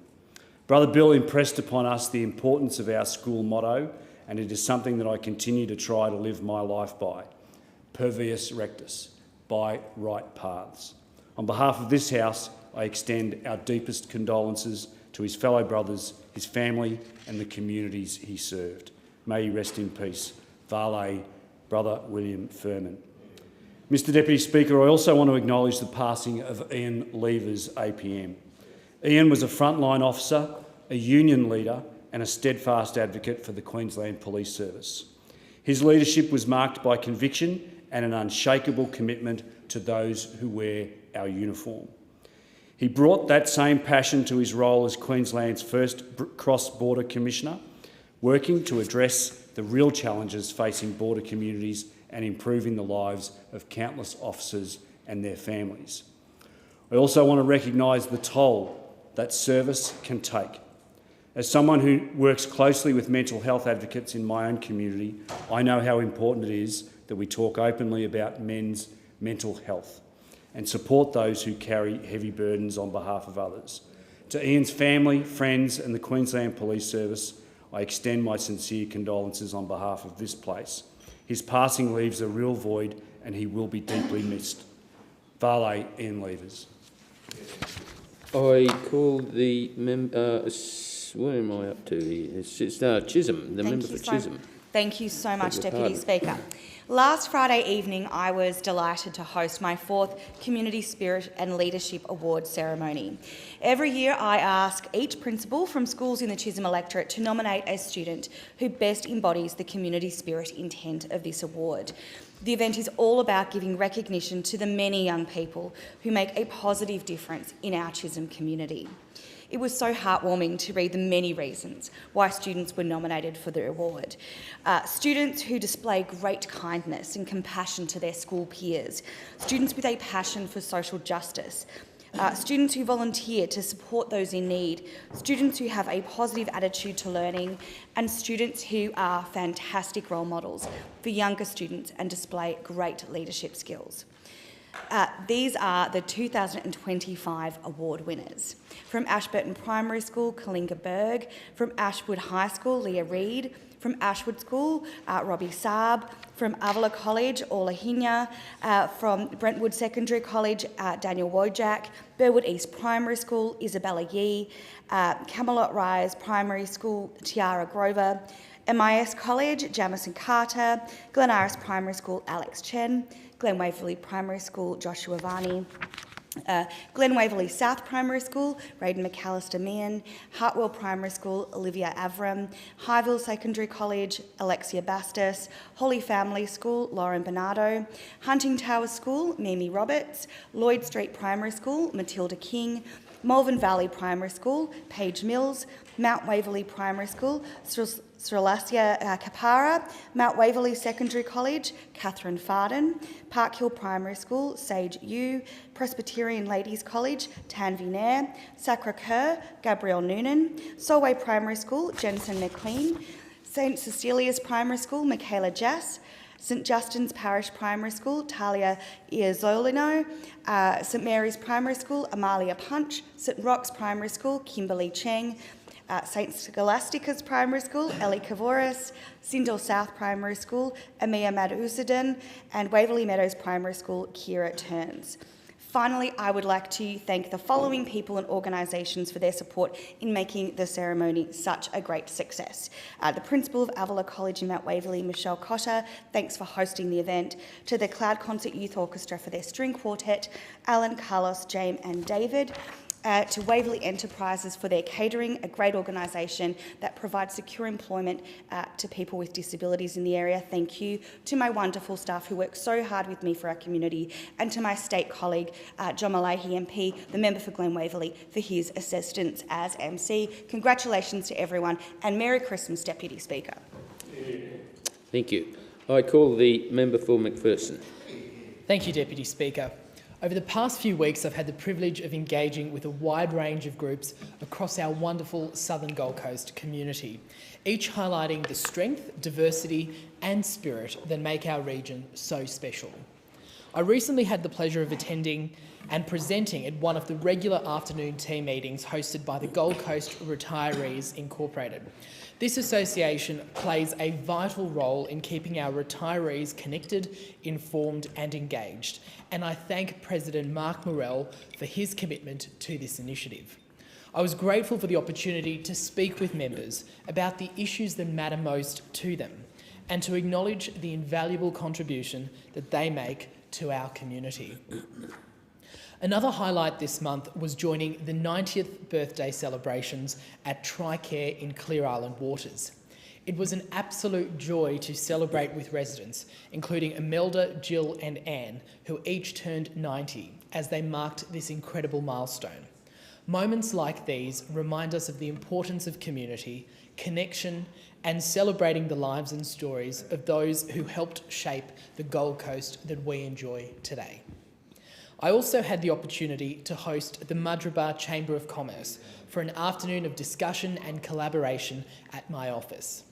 Brother Bill impressed upon us the importance of our school motto, and it is something that I continue to try to live my life by. Per vias rectus, by right paths. On behalf of this House, I extend our deepest condolences to his fellow brothers, his family and the communities he served. May he rest in peace. Vale, Brother William Thurman. Mr Deputy Speaker, I also want to acknowledge the passing of Ian Levers, APM. Ian was a frontline officer, a union leader and a steadfast advocate for the Queensland Police Service. His leadership was marked by conviction and an unshakable commitment to those who wear our uniform. He brought that same passion to his role as Queensland's first cross-border commissioner, working to address the real challenges facing border communities and improving the lives of countless officers and their families. I also want to recognise the toll that service can take. As someone who works closely with mental health advocates in my own community, I know how important it is that we talk openly about men's mental health and support those who carry heavy burdens on behalf of others. To Ian's family, friends and the Queensland Police Service, I extend my sincere condolences on behalf of this place. His passing leaves a real void and he will be deeply missed. Vale, Ian Levers. I call the where am I up to here? It's Chisholm, the member for Chisholm. Thank you so much, Deputy Speaker. Last Friday evening, I was delighted to host my 4th Community Spirit and Leadership Award ceremony. Every year, I ask each principal from schools in the Chisholm electorate to nominate a student who best embodies the community spirit intent of this award. The event is all about giving recognition to the many young people who make a positive difference in our Chisholm community. It was so heartwarming to read the many reasons why students were nominated for the award. Students who display great kindness and compassion to their school peers, students with a passion for social justice, students who volunteer to support those in need, students who have a positive attitude to learning, and students who are fantastic role models for younger students and display great leadership skills. These are the 2025 award winners. From Ashburton Primary School, Kalinga Berg. From Ashwood High School, Leah Reid. From Ashwood School, Robbie Saab. From Avila College, Orla Hinya. From Brentwood Secondary College, Daniel Wojak. Burwood East Primary School, Isabella Yee. Camelot Rise Primary School, Tiara Grover. MIS College, Jamison Carter. Glen Iris Primary School, Alex Chen. Glen Waverley Primary School, Joshua Varney. Glen Waverley South Primary School, Raiden McAllister Meehan. Hartwell Primary School, Olivia Avram. Highville Secondary College, Alexia Bastos. Holly Family School, Lauren Bernardo. Hunting Tower School, Mimi Roberts. Lloyd Street Primary School, Matilda King. Malvern Valley Primary School, Paige Mills. Mount Waverley Primary School, Srilasya Kapara. Mount Waverley Secondary College, Catherine Farden. Park Hill Primary School, Sage Yu. Presbyterian Ladies College, Tanvi Nair. Sacre-Cœur, Gabrielle Noonan. Solway Primary School, Jensen McLean. St Cecilia's Primary School, Michaela Jass. St Justin's Parish Primary School, Talia Iazolino. St Mary's Primary School, Amalia Punch. St Rock's Primary School, Kimberly Cheng. St Scholastica's Primary School, Ellie Kavoris. Sindel South Primary School, Amia Madusadin. And Waverley Meadows Primary School, Kira Turns. Finally, I would like to thank the following people and organisations for their support in making the ceremony such a great success. The Principal of Avila College in Mount Waverley, Michelle Cotter, thanks for hosting the event. To the Cloud Concert Youth Orchestra for their string quartet, Alan, Carlos, James and David. To Waverley Enterprises for their catering, a great organisation that provides secure employment to people with disabilities in the area. Thank you. To my wonderful staff who work so hard with me for our community, and to my state colleague, John Malahi MP, the member for Glen Waverley, for his assistance as MC. Congratulations to everyone, and Merry Christmas, Deputy Speaker. Thank you. I call the member for McPherson. Thank you, Deputy Speaker. Over the past few weeks, I've had the privilege of engaging with a wide range of groups across our wonderful Southern Gold Coast community, each highlighting the strength, diversity and spirit that make our region so special. I recently had the pleasure of attending and presenting at one of the regular afternoon tea meetings hosted by the Gold Coast Retirees Incorporated. This association plays a vital role in keeping our retirees connected, informed and engaged, and I thank President Mark Morell for his commitment to this initiative. I was grateful for the opportunity to speak with members about the issues that matter most to them and to acknowledge the invaluable contribution that they make to our community. Another highlight this month was joining the 90th birthday celebrations at TriCare in Clear Island Waters. It was an absolute joy to celebrate with residents, including Imelda, Jill and Anne, who each turned 90 as they marked this incredible milestone. Moments like these remind us of the importance of community, connection and celebrating the lives and stories of those who helped shape the Gold Coast that we enjoy today. I also had the opportunity to host the Madrabar Chamber of Commerce for an afternoon of discussion and collaboration at my office.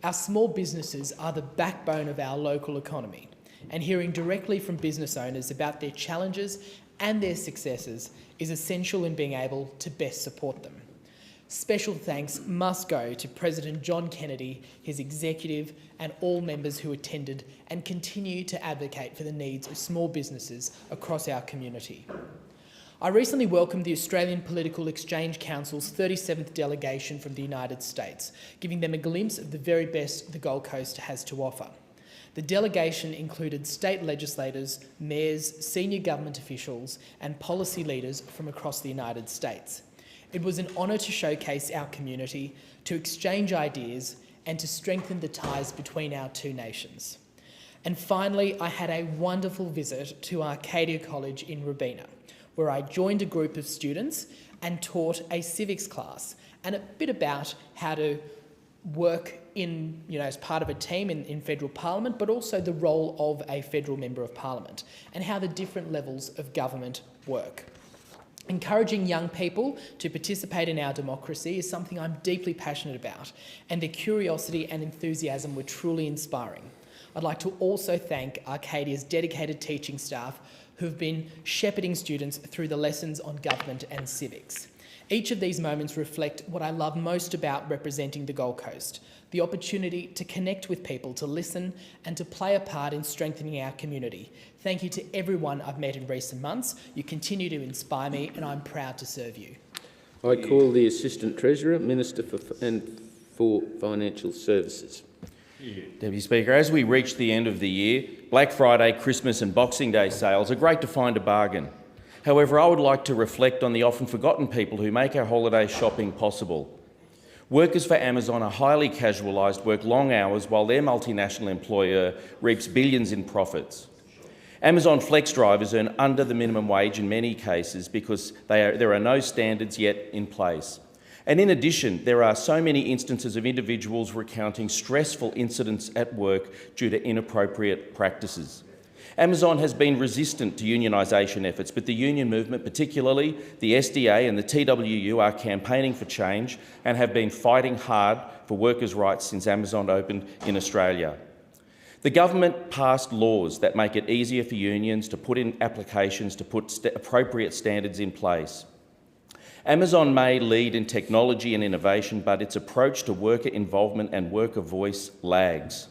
Our small businesses are the backbone of our local economy, and hearing directly from business owners about their challenges and their successes is essential in being able to best support them. Special thanks must go to President John Kennedy, his executive, and all members who attended and continue to advocate for the needs of small businesses across our community. I recently welcomed the Australian Political Exchange Council's 37th delegation from the United States, giving them a glimpse of the very best the Gold Coast has to offer. The delegation included state legislators, mayors, senior government officials and policy leaders from across the United States. It was an honour to showcase our community, to exchange ideas and to strengthen the ties between our two nations. And finally, I had a wonderful visit to Arcadia College in Robina, where I joined a group of students and taught a civics class and a bit about how to work in, as part of a team in federal parliament, but also the role of a federal member of parliament and how the different levels of government work. Encouraging young people to participate in our democracy is something I'm deeply passionate about, and their curiosity and enthusiasm were truly inspiring. I'd like to also thank Arcadia's dedicated teaching staff who've been shepherding students through the lessons on government and civics. Each of these moments reflect what I love most about representing the Gold Coast, the opportunity to connect with people, to listen and to play a part in strengthening our community. Thank you to everyone I've met in recent months. You continue to inspire me and I'm proud to serve you. I call the Assistant Treasurer, Minister for Financial Services. Deputy Speaker, as we reach the end of the year, Black Friday, Christmas and Boxing Day sales are great to find a bargain. However, I would like to reflect on the often forgotten people who make our holiday shopping possible. Workers for Amazon are highly casualised, work long hours while their multinational employer reaps billions in profits. Amazon flex drivers earn under the minimum wage in many cases because there are no standards yet in place. And in addition, there are so many instances of individuals recounting stressful incidents at work due to inappropriate practices. Amazon has been resistant to unionisation efforts, but the union movement, particularly the SDA and the TWU, are campaigning for change and have been fighting hard for workers' rights since Amazon opened in Australia. The government passed laws that make it easier for unions to put in applications to put appropriate standards in place. Amazon may lead in technology and innovation, but its approach to worker involvement and worker voice lags.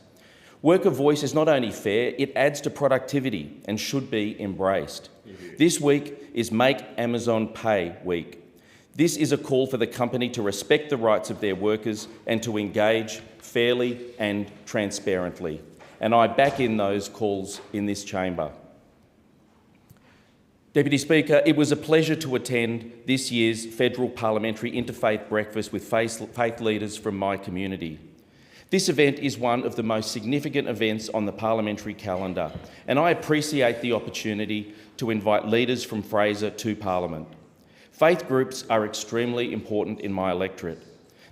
Worker voice is not only fair, it adds to productivity and should be embraced. This week is Make Amazon Pay Week. This is a call for the company to respect the rights of their workers and to engage fairly and transparently. And I back in those calls in this chamber. Deputy Speaker, it was a pleasure to attend this year's Federal Parliamentary Interfaith Breakfast with faith leaders from my community. This event is one of the most significant events on the parliamentary calendar, and I appreciate the opportunity to invite leaders from Fraser to Parliament. Faith groups are extremely important in my electorate.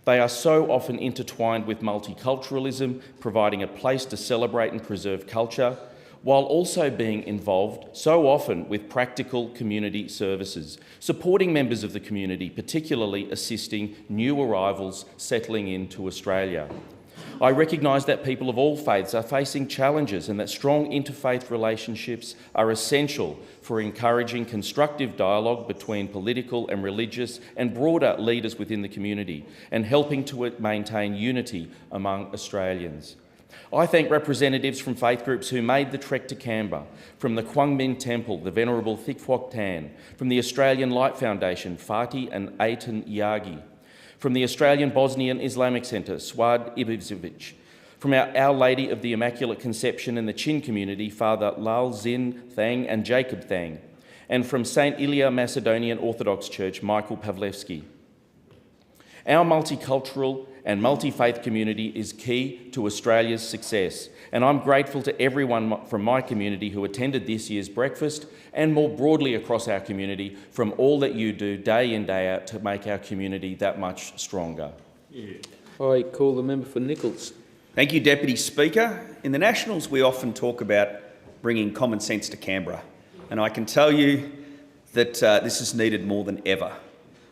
They are so often intertwined with multiculturalism, providing a place to celebrate and preserve culture, while also being involved so often with practical community services, supporting members of the community, particularly assisting new arrivals settling into Australia. I recognise that people of all faiths are facing challenges and that strong interfaith relationships are essential for encouraging constructive dialogue between political and religious and broader leaders within the community and helping to maintain unity among Australians. I thank representatives from faith groups who made the trek to Canberra, from the Quang Minh Temple, the Venerable Thich Phuoc Tan, from the Australian Light Foundation, Fatih and Aitan Yagi, from the Australian Bosnian Islamic Centre, Swad Ibizovic, from Our Lady of the Immaculate Conception and the Chin community, Father Lal Zin Thang and Jacob Thang, and from St. Ilya Macedonian Orthodox Church, Michael Pavlevsky. Our multicultural and multi-faith community is key to Australia's success, and I'm grateful to everyone from my community who attended this year's breakfast and more broadly across our community from all that you do day in, day out to make our community that much stronger. I call the member for Nichols. Thank you, Deputy Speaker. In the Nationals, we often talk about bringing common sense to Canberra, and I can tell you that this is needed more than ever.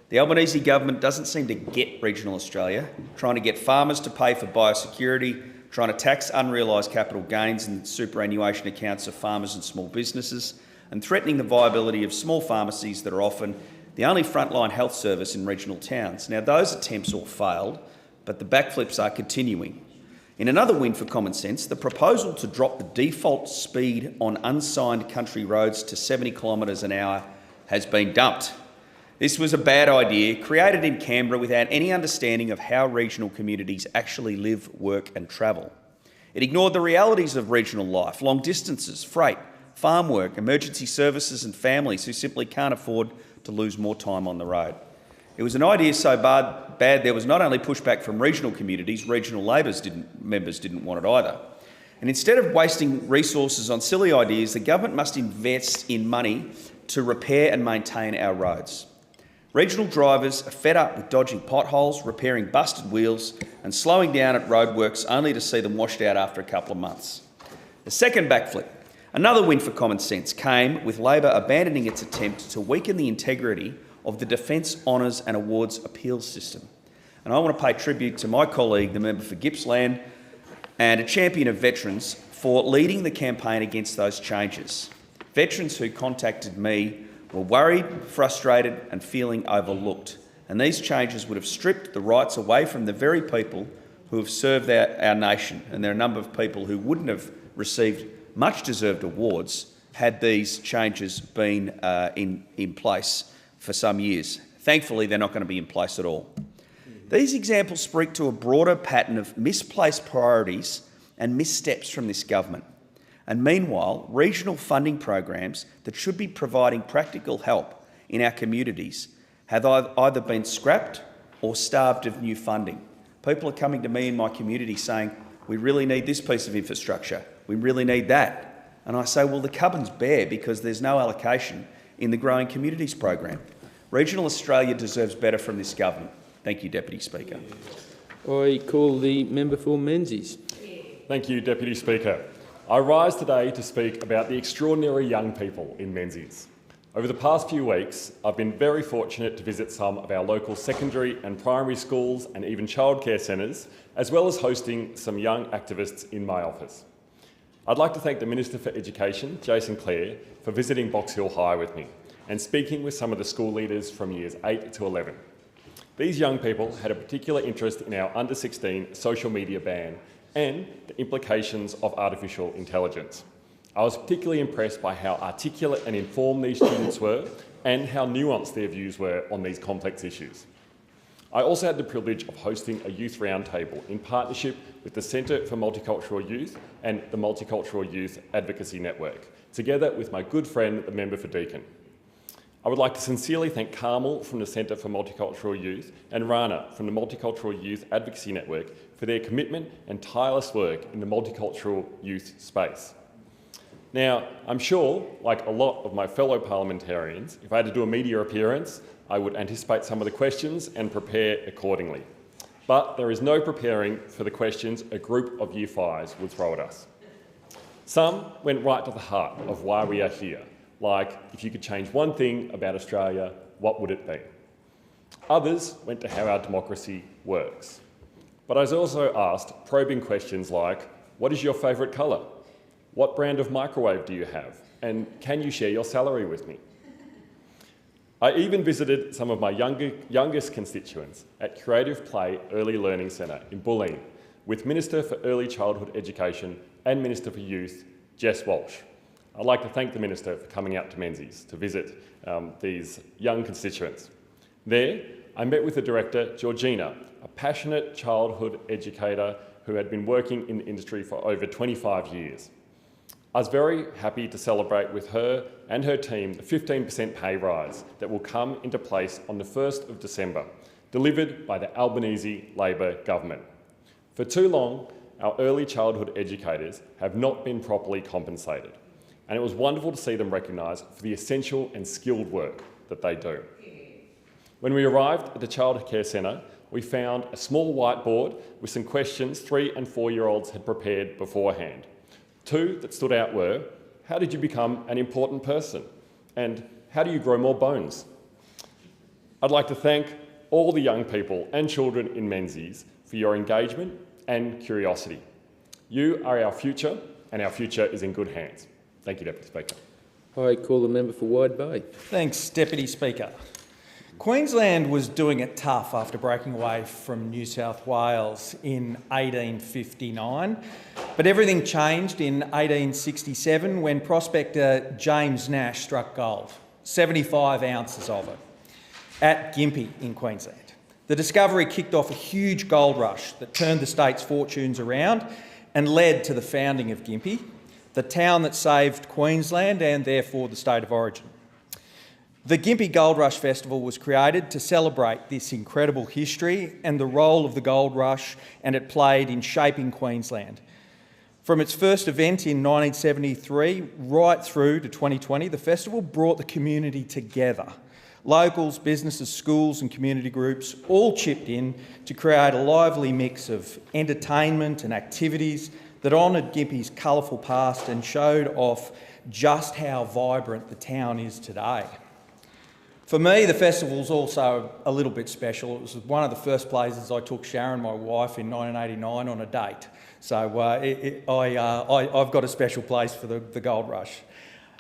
The Albanese government doesn't seem to get regional Australia, trying to get farmers to pay for biosecurity, trying to tax unrealised capital gains and superannuation accounts of farmers and small businesses, and threatening the viability of small pharmacies that are often the only frontline health service in regional towns. Now, those attempts all failed, but the backflips are continuing. In another win for common sense, the proposal to drop the default speed on unsigned country roads to 70 kilometres an hour has been dumped. This was a bad idea, created in Canberra without any understanding of how regional communities actually live, work and travel. It ignored the realities of regional life, long distances, freight, farm work, emergency services and families who simply can't afford to lose more time on the road. It was an idea so bad there was not only pushback from regional communities, regional members didn't want it either. And instead of wasting resources on silly ideas, the government must invest in money to repair and maintain our roads. Regional drivers are fed up with dodging potholes, repairing busted wheels and slowing down at roadworks only to see them washed out after a couple of months. The second backflip, another win for common sense, came with Labor abandoning its attempt to weaken the integrity of the Defence Honours and Awards appeals system. And I want to pay tribute to my colleague, the member for Gippsland, and a champion of veterans for leading the campaign against those changes. Veterans who contacted me were worried, frustrated and feeling overlooked. And these changes would have stripped the rights away from the very people who have served our nation. And there are a number of people who wouldn't have received much deserved awards had these changes been in place for some years. Thankfully, they're not going to be in place at all. These examples speak to a broader pattern of misplaced priorities and missteps from this government. And meanwhile, regional funding programs that should be providing practical help in our communities have either been scrapped or starved of new funding. People are coming to me in my community saying, we really need this piece of infrastructure, we really need that. And I say, well, the cupboard's bare because there's no allocation in the Growing Communities program. Regional Australia deserves better from this government. Thank you, Deputy Speaker. I call the member for Menzies. Thank you, Deputy Speaker. I rise today to speak about the extraordinary young people in Menzies. Over the past few weeks, I've been very fortunate to visit some of our local secondary and primary schools and even childcare centres, as well as hosting some young activists in my office. I'd like to thank the Minister for Education, Jason Clare, for visiting Box Hill High with me and speaking with some of the school leaders from years 8 to 11. These young people had a particular interest in our under-16 social media ban and the implications of artificial intelligence. I was particularly impressed by how articulate and informed these students were and how nuanced their views were on these complex issues. I also had the privilege of hosting a youth roundtable in partnership with the Centre for Multicultural Youth and the Multicultural Youth Advocacy Network, together with my good friend, the member for Deakin. I would like to sincerely thank Carmel from the Centre for Multicultural Youth and Rana from the Multicultural Youth Advocacy Network for their commitment and tireless work in the multicultural youth space. Now, I'm sure, like a lot of my fellow parliamentarians, if I had to do a media appearance, I would anticipate some of the questions and prepare accordingly. But there is no preparing for the questions a group of Year 5s would throw at us. Some went right to the heart of why we are here, like, if you could change one thing about Australia, what would it be? Others went to how our democracy works. But I was also asked probing questions like, what is your favourite colour? What brand of microwave do you have? And can you share your salary with me? I even visited some of my youngest constituents at Creative Play Early Learning Centre in Bulleen with Minister for Early Childhood Education and Minister for Youth, Jess Walsh. I'd like to thank the Minister for coming out to Menzies to visit these young constituents. There, I met with the Director, Georgina, a passionate childhood educator who had been working in the industry for over 25 years. I was very happy to celebrate with her and her team the 15% pay rise that will come into place on the 1st of December, delivered by the Albanese Labor government. For too long, our early childhood educators have not been properly compensated, and it was wonderful to see them recognised for the essential and skilled work that they do. When we arrived at the childcare centre, we found a small whiteboard with some questions 3- and 4-year-olds had prepared beforehand. 2 that stood out were, how did you become an important person? And how do you grow more bones? I'd like to thank all the young people and children in Menzies for your engagement and curiosity. You are our future, and our future is in good hands. Thank you, Deputy Speaker. I call the member for Wide Bay. Thanks, Deputy Speaker. Queensland was doing it tough after breaking away from New South Wales in 1859, but everything changed in 1867 when prospector James Nash struck gold, 75 ounces of it, at Gympie in Queensland. The discovery kicked off a huge gold rush that turned the state's fortunes around and led to the founding of Gympie, the town that saved Queensland and therefore the state of origin. The Gympie Gold Rush Festival was created to celebrate this incredible history and the role of the gold rush and it played in shaping Queensland. From its first event in 1973 right through to 2020, the festival brought the community together. Locals, businesses, schools and community groups all chipped in to create a lively mix of entertainment and activities that honoured Gympie's colourful past and showed off just how vibrant the town is today. For me, the festival's also a little bit special. It was one of the first places I took Sharon, my wife, in 1989 on a date. So I've got a special place for the gold rush.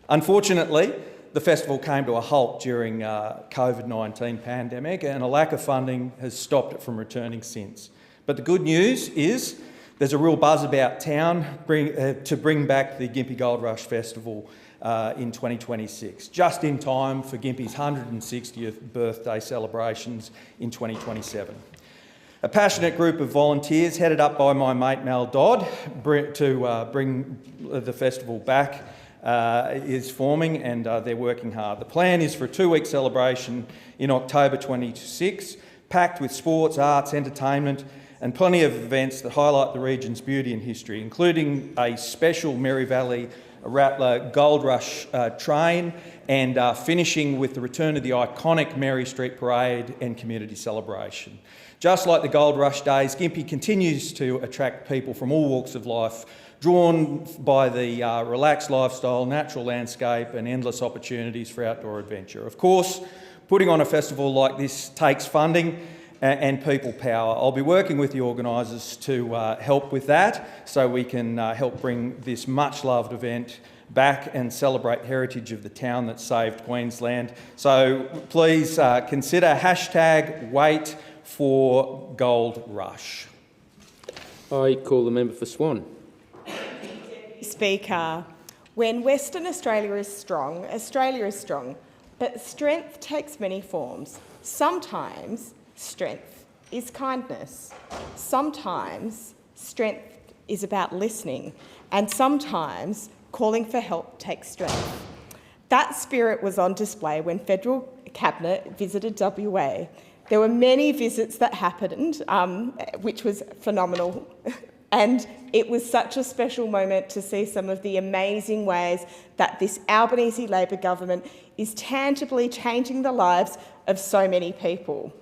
Unfortunately, the festival came to a halt during COVID-19 pandemic and a lack of funding has stopped it from returning since. But the good news is there's a real buzz about town to bring back the Gympie Gold Rush Festival in 2026, just in time for Gympie's 160th birthday celebrations in 2027. A passionate group of volunteers headed up by my mate Mal Dodd to bring the festival back is forming and they're working hard. The plan is for a 2-week celebration in October 26, packed with sports, arts, entertainment and plenty of events that highlight the region's beauty and history, including a special Mary Valley Rattler Gold Rush train and finishing with the return of the iconic Mary Street Parade and community celebration. Just like the Gold Rush days, Gympie continues to attract people from all walks of life, drawn by the relaxed lifestyle, natural landscape and endless opportunities for outdoor adventure. Of course, putting on a festival like this takes funding and people power. I'll be working with the organisers to help with that so we can help bring this much-loved event back and celebrate heritage of the town that saved Queensland. So please consider #wait for Gold Rush. I call the member for Swan. Speaker, when Western Australia is strong, Australia is strong, but strength takes many forms. Sometimes strength is kindness. Sometimes strength is about listening, and sometimes calling for help takes strength. That spirit was on display when Federal Cabinet visited WA. There were many visits that happened, which was phenomenal. And it was such a special moment to see some of the amazing ways that this Albanese Labor government is tangibly changing the lives of so many people.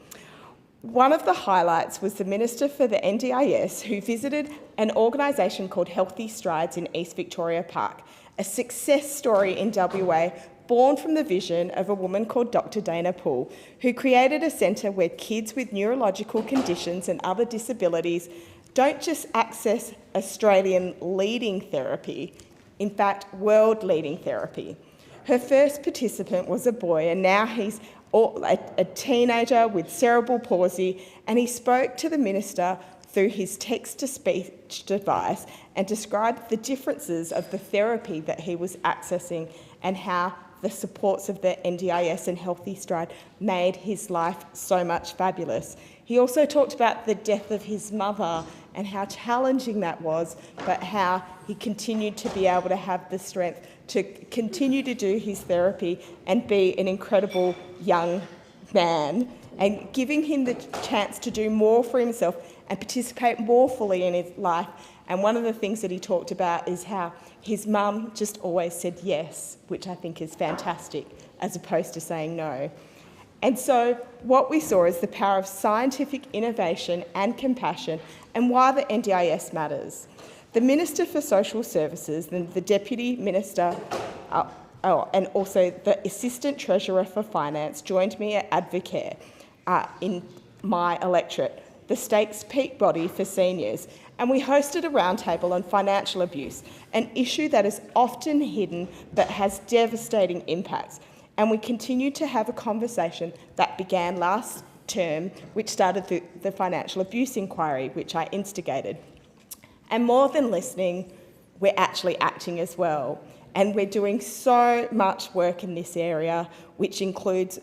One of the highlights was the Minister for the NDIS who visited an organisation called Healthy Strides in East Victoria Park, a success story in WA born from the vision of a woman called Dr. Dana Poole, who created a centre where kids with neurological conditions and other disabilities don't just access Australian leading therapy, in fact, world leading therapy. Her first participant was a boy, and now he's a teenager with cerebral palsy, and he spoke to the Minister through his text-to-speech device and described the differences of the therapy that he was accessing and how the supports of the NDIS and Healthy Stride made his life so much fabulous. He also talked about the death of his mother and how challenging that was, but how he continued to be able to have the strength to continue to do his therapy and be an incredible young man, and giving him the chance to do more for himself and participate more fully in his life. And one of the things that he talked about is how his mum just always said yes, which I think is fantastic, as opposed to saying no. And so what we saw is the power of scientific innovation and compassion, and why the NDIS matters. The Minister for Social Services, the Deputy Minister, and also the Assistant Treasurer for Finance joined me at Advocare in my electorate, the state's peak body for seniors, and we hosted a roundtable on financial abuse, an issue that is often hidden but has devastating impacts. And we continued to have a conversation that began last term, which started the financial abuse inquiry, which I instigated. And more than listening, we're actually acting as well. And we're doing so much work in this area, which includes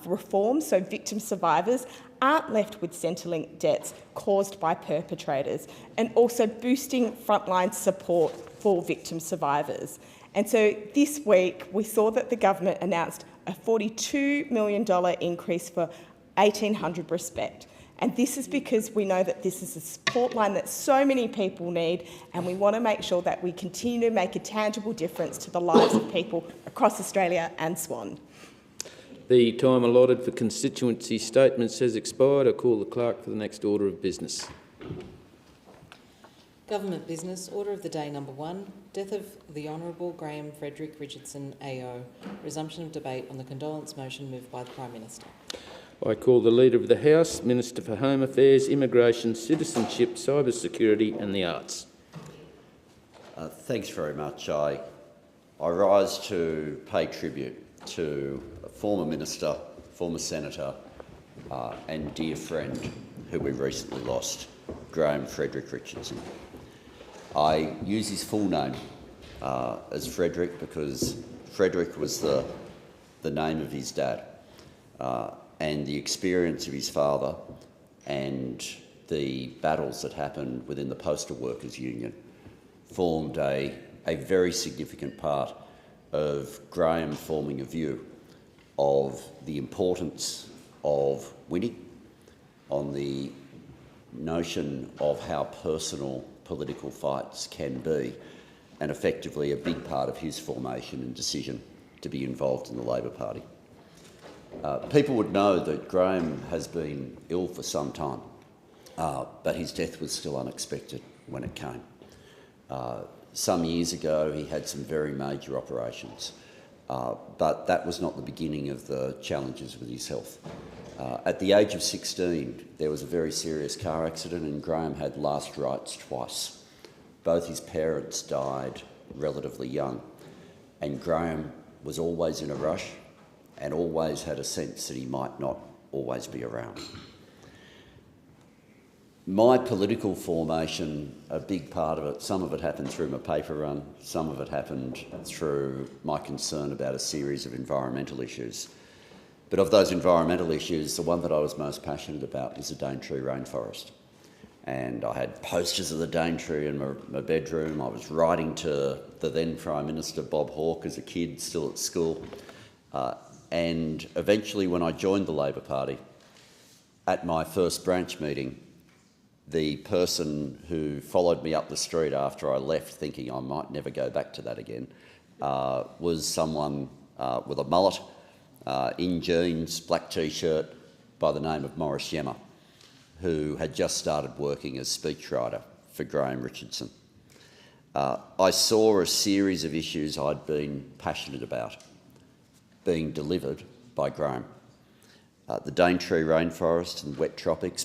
reform, so victim survivors aren't left with Centrelink debts caused by perpetrators, and also boosting frontline support for victim survivors. And so this week, we saw that the government announced a $42 million increase for 1800 Respect. And this is because we know that this is a support line that so many people need, and we want to make sure that we continue to make a tangible difference to the lives of people across Australia and Swan. The time allotted for constituency statements has expired. I call the clerk for the next order of business. Government business. Order of the day number 1. Death of the Honourable Graham Frederick Richardson AO. Resumption of debate on the condolence motion moved by the Prime Minister. I call the Leader of the House, Minister for Home Affairs, Immigration, Citizenship, Cyber Security and the Arts. Thanks very much. I rise to pay tribute to a former Minister, former Senator and dear friend who we recently lost, Graham Frederick Richardson. I use his full name as Frederick because Frederick was the name of his dad, and the experience of his father and the battles that happened within the Postal Workers Union formed a very significant part of Graham forming a view of the importance of winning, on the notion of how personal political fights can be, and effectively a big part of his formation and decision to be involved in the Labor Party. People would know that Graham has been ill for some time, but his death was still unexpected when it came. Some years ago, he had some very major operations, but that was not the beginning of the challenges with his health. At the age of 16, there was a very serious car accident and Graham had last rites twice. Both his parents died relatively young, and Graham was always in a rush and always had a sense that he might not always be around. My political formation, a big part of it, some of it happened through my paper run, some of it happened through my concern about a series of environmental issues. But of those environmental issues, the one that I was most passionate about is the Daintree rainforest. And I had posters of the Daintree in my bedroom. I was writing to the then Prime Minister, Bob Hawke, as a kid, still at school. And eventually, when I joined the Labor Party, at my first branch meeting, the person who followed me up the street after I left, thinking I might never go back to that again, was someone with a mullet, in jeans, black T-shirt, by the name of Morris Yemmer, who had just started working as speechwriter for Graham Richardson. I saw a series of issues I'd been passionate about being delivered by Graham. The Daintree rainforest and wet tropics.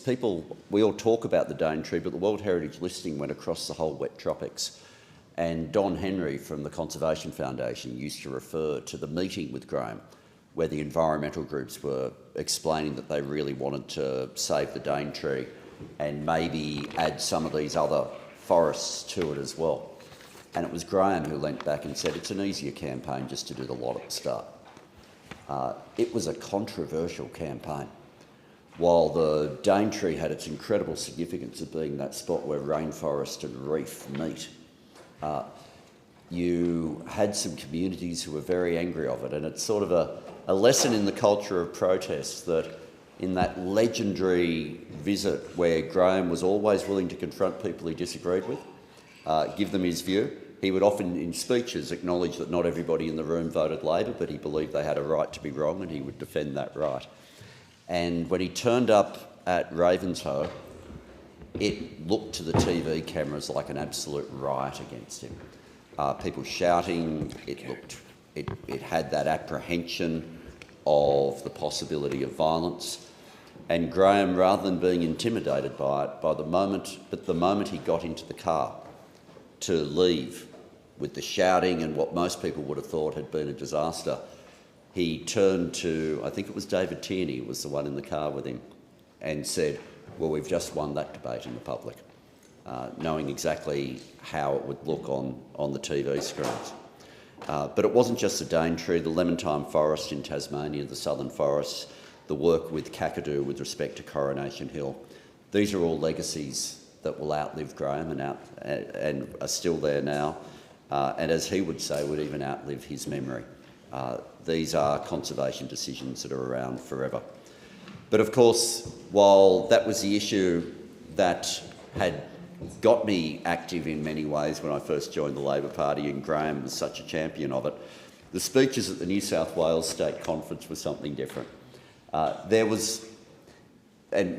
We all talk about the Daintree, but the World Heritage listing went across the whole wet tropics. And Don Henry from the Conservation Foundation used to refer to the meeting with Graham, where the environmental groups were explaining that they really wanted to save the Daintree and maybe add some of these other forests to it as well. And it was Graham who leant back and said, it's an easier campaign just to do the lot at the start. It was a controversial campaign. While the Daintree had its incredible significance of being that spot where rainforest and reef meet, you had some communities who were very angry of it, and it's sort of a lesson in the culture of protest that in that legendary visit where Graham was always willing to confront people he disagreed with, give them his view. He would often, in speeches, acknowledge that not everybody in the room voted Labor, but he believed they had a right to be wrong and he would defend that right. And when he turned up at Ravenshoe, it looked to the TV cameras like an absolute riot against him. People shouting, it had that apprehension of the possibility of violence. And Graham, rather than being intimidated by it, the moment he got into the car to leave with the shouting and what most people would have thought had been a disaster, he turned to, I think it was David Tierney, was the one in the car with him, and said, well, we've just won that debate in the public, knowing exactly how it would look on the TV screens. But it wasn't just the Daintree, the Lemantine Forest in Tasmania, the Southern Forests, the work with Kakadu with respect to Coronation Hill. These are all legacies that will outlive Graham and are still there now, and as he would say, would even outlive his memory. These are conservation decisions that are around forever. But of course, while that was the issue that had got me active in many ways when I first joined the Labor Party, and Graham was such a champion of it, the speeches at the New South Wales State Conference were something different. And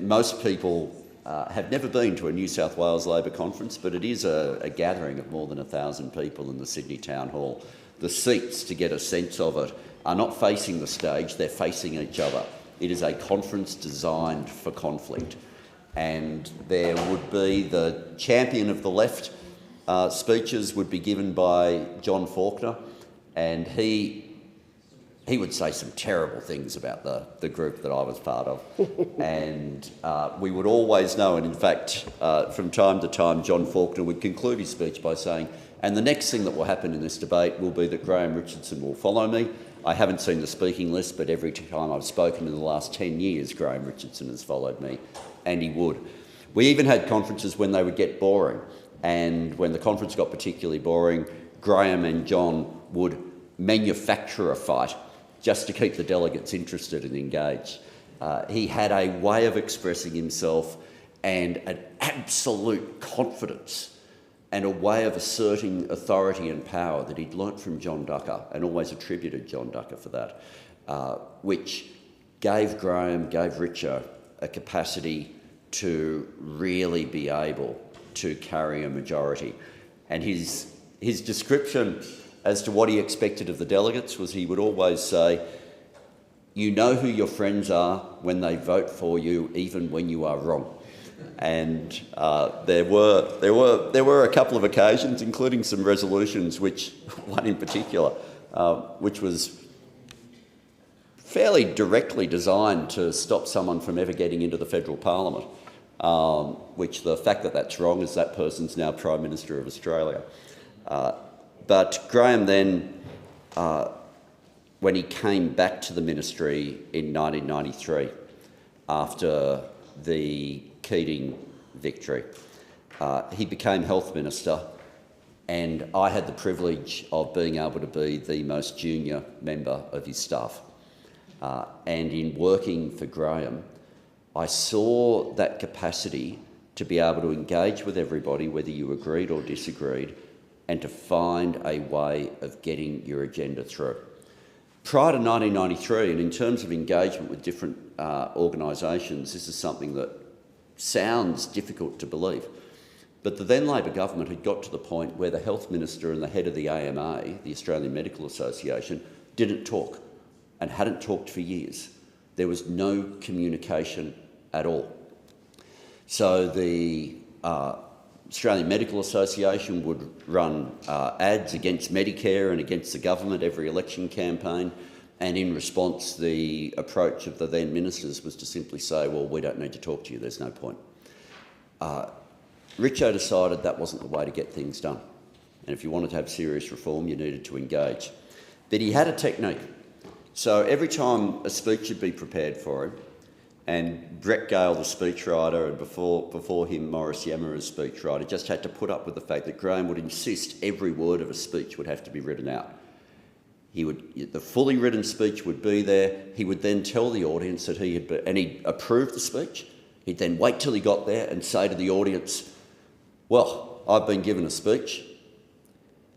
most people have never been to a New South Wales Labor conference, but it is a gathering of more than 1,000 people in the Sydney Town Hall. The seats, to get a sense of it, are not facing the stage, they're facing each other. It is a conference designed for conflict. And there would be the champion of the left speeches would be given by John Faulkner, and he would say some terrible things about the group that I was part of. And we would always know, and in fact, from time to time, John Faulkner would conclude his speech by saying, and the next thing that will happen in this debate will be that Graham Richardson will follow me. I haven't seen the speaking list, but every time I've spoken in the last 10 years, Graham Richardson has followed me, and he would. We even had conferences when they would get boring, and when the conference got particularly boring, Graham and John would manufacture a fight just to keep the delegates interested and engaged. He had a way of expressing himself and an absolute confidence and a way of asserting authority and power that he'd learnt from John Ducker, and always attributed John Ducker for that, which gave Graham, gave Richo a capacity to really be able to carry a majority. And his description as to what he expected of the delegates was he would always say, you know who your friends are when they vote for you, even when you are wrong. And there were a couple of occasions, including some resolutions, one in particular, which was fairly directly designed to stop someone from ever getting into the federal parliament, which the fact that that's wrong is that person's now Prime Minister of Australia. But Graham then, when he came back to the ministry in 1993, after the Keating victory, he became Health Minister, and I had the privilege of being able to be the most junior member of his staff. And in working for Graham, I saw that capacity to be able to engage with everybody, whether you agreed or disagreed, and to find a way of getting your agenda through. Prior to 1993, and in terms of engagement with different organisations, this is something that sounds difficult to believe, but the then Labor government had got to the point where the Health Minister and the head of the AMA, the Australian Medical Association, didn't talk and hadn't talked for years. There was no communication at all. So the Australian Medical Association would run ads against Medicare and against the government every election campaign, and in response the approach of the then ministers was to simply say, well, we don't need to talk to you, there's no point. Richo decided that wasn't the way to get things done. And if you wanted to have serious reform, you needed to engage. But he had a technique. So every time a speech would be prepared for him, and Brett Gale, the speechwriter, and before him, Maurice Yammer, as speechwriter, just had to put up with the fact that Graham would insist every word of a speech would have to be written out. The fully written speech would be there. He would then tell the audience that and he'd approve the speech. He'd then wait till he got there and say to the audience, well, I've been given a speech.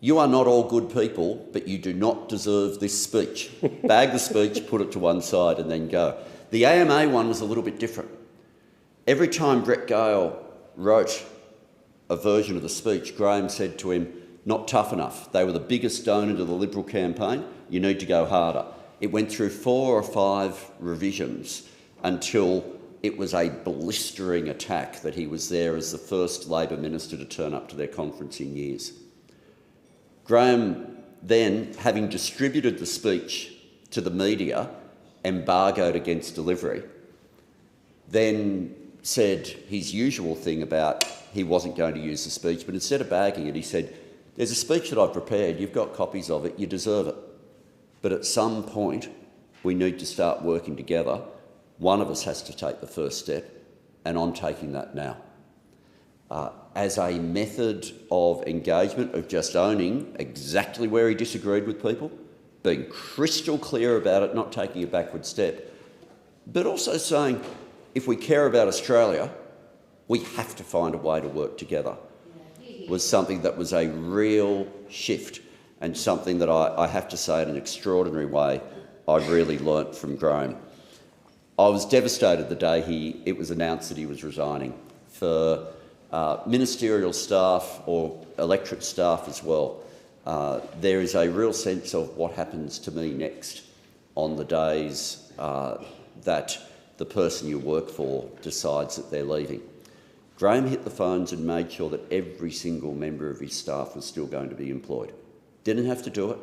You are not all good people, but you do not deserve this speech. Bag the speech, put it to one side and then go. The AMA one was a little bit different. Every time Brett Gale wrote a version of the speech, Graham said to him, not tough enough. They were the biggest donor to the Liberal campaign. You need to go harder. It went through 4 or 5 revisions until it was a blistering attack that he was there as the first Labor minister to turn up to their conference in years. Graham then, having distributed the speech to the media, embargoed against delivery, then said his usual thing about he wasn't going to use the speech, but instead of bagging it, he said, there's a speech that I've prepared, you've got copies of it, you deserve it. But at some point, we need to start working together. One of us has to take the first step, and I'm taking that now. As a method of engagement, of just owning exactly where he disagreed with people, being crystal clear about it, not taking a backward step, but also saying, if we care about Australia, we have to find a way to work together, was something that was a real shift, and something that I have to say in an extraordinary way I really learnt from Graham. I was devastated the day it was announced that he was resigning. For ministerial staff or electorate staff as well, there is a real sense of what happens to me next on the days that the person you work for decides that they're leaving. Graham hit the phones and made sure that every single member of his staff was still going to be employed. Didn't have to do it,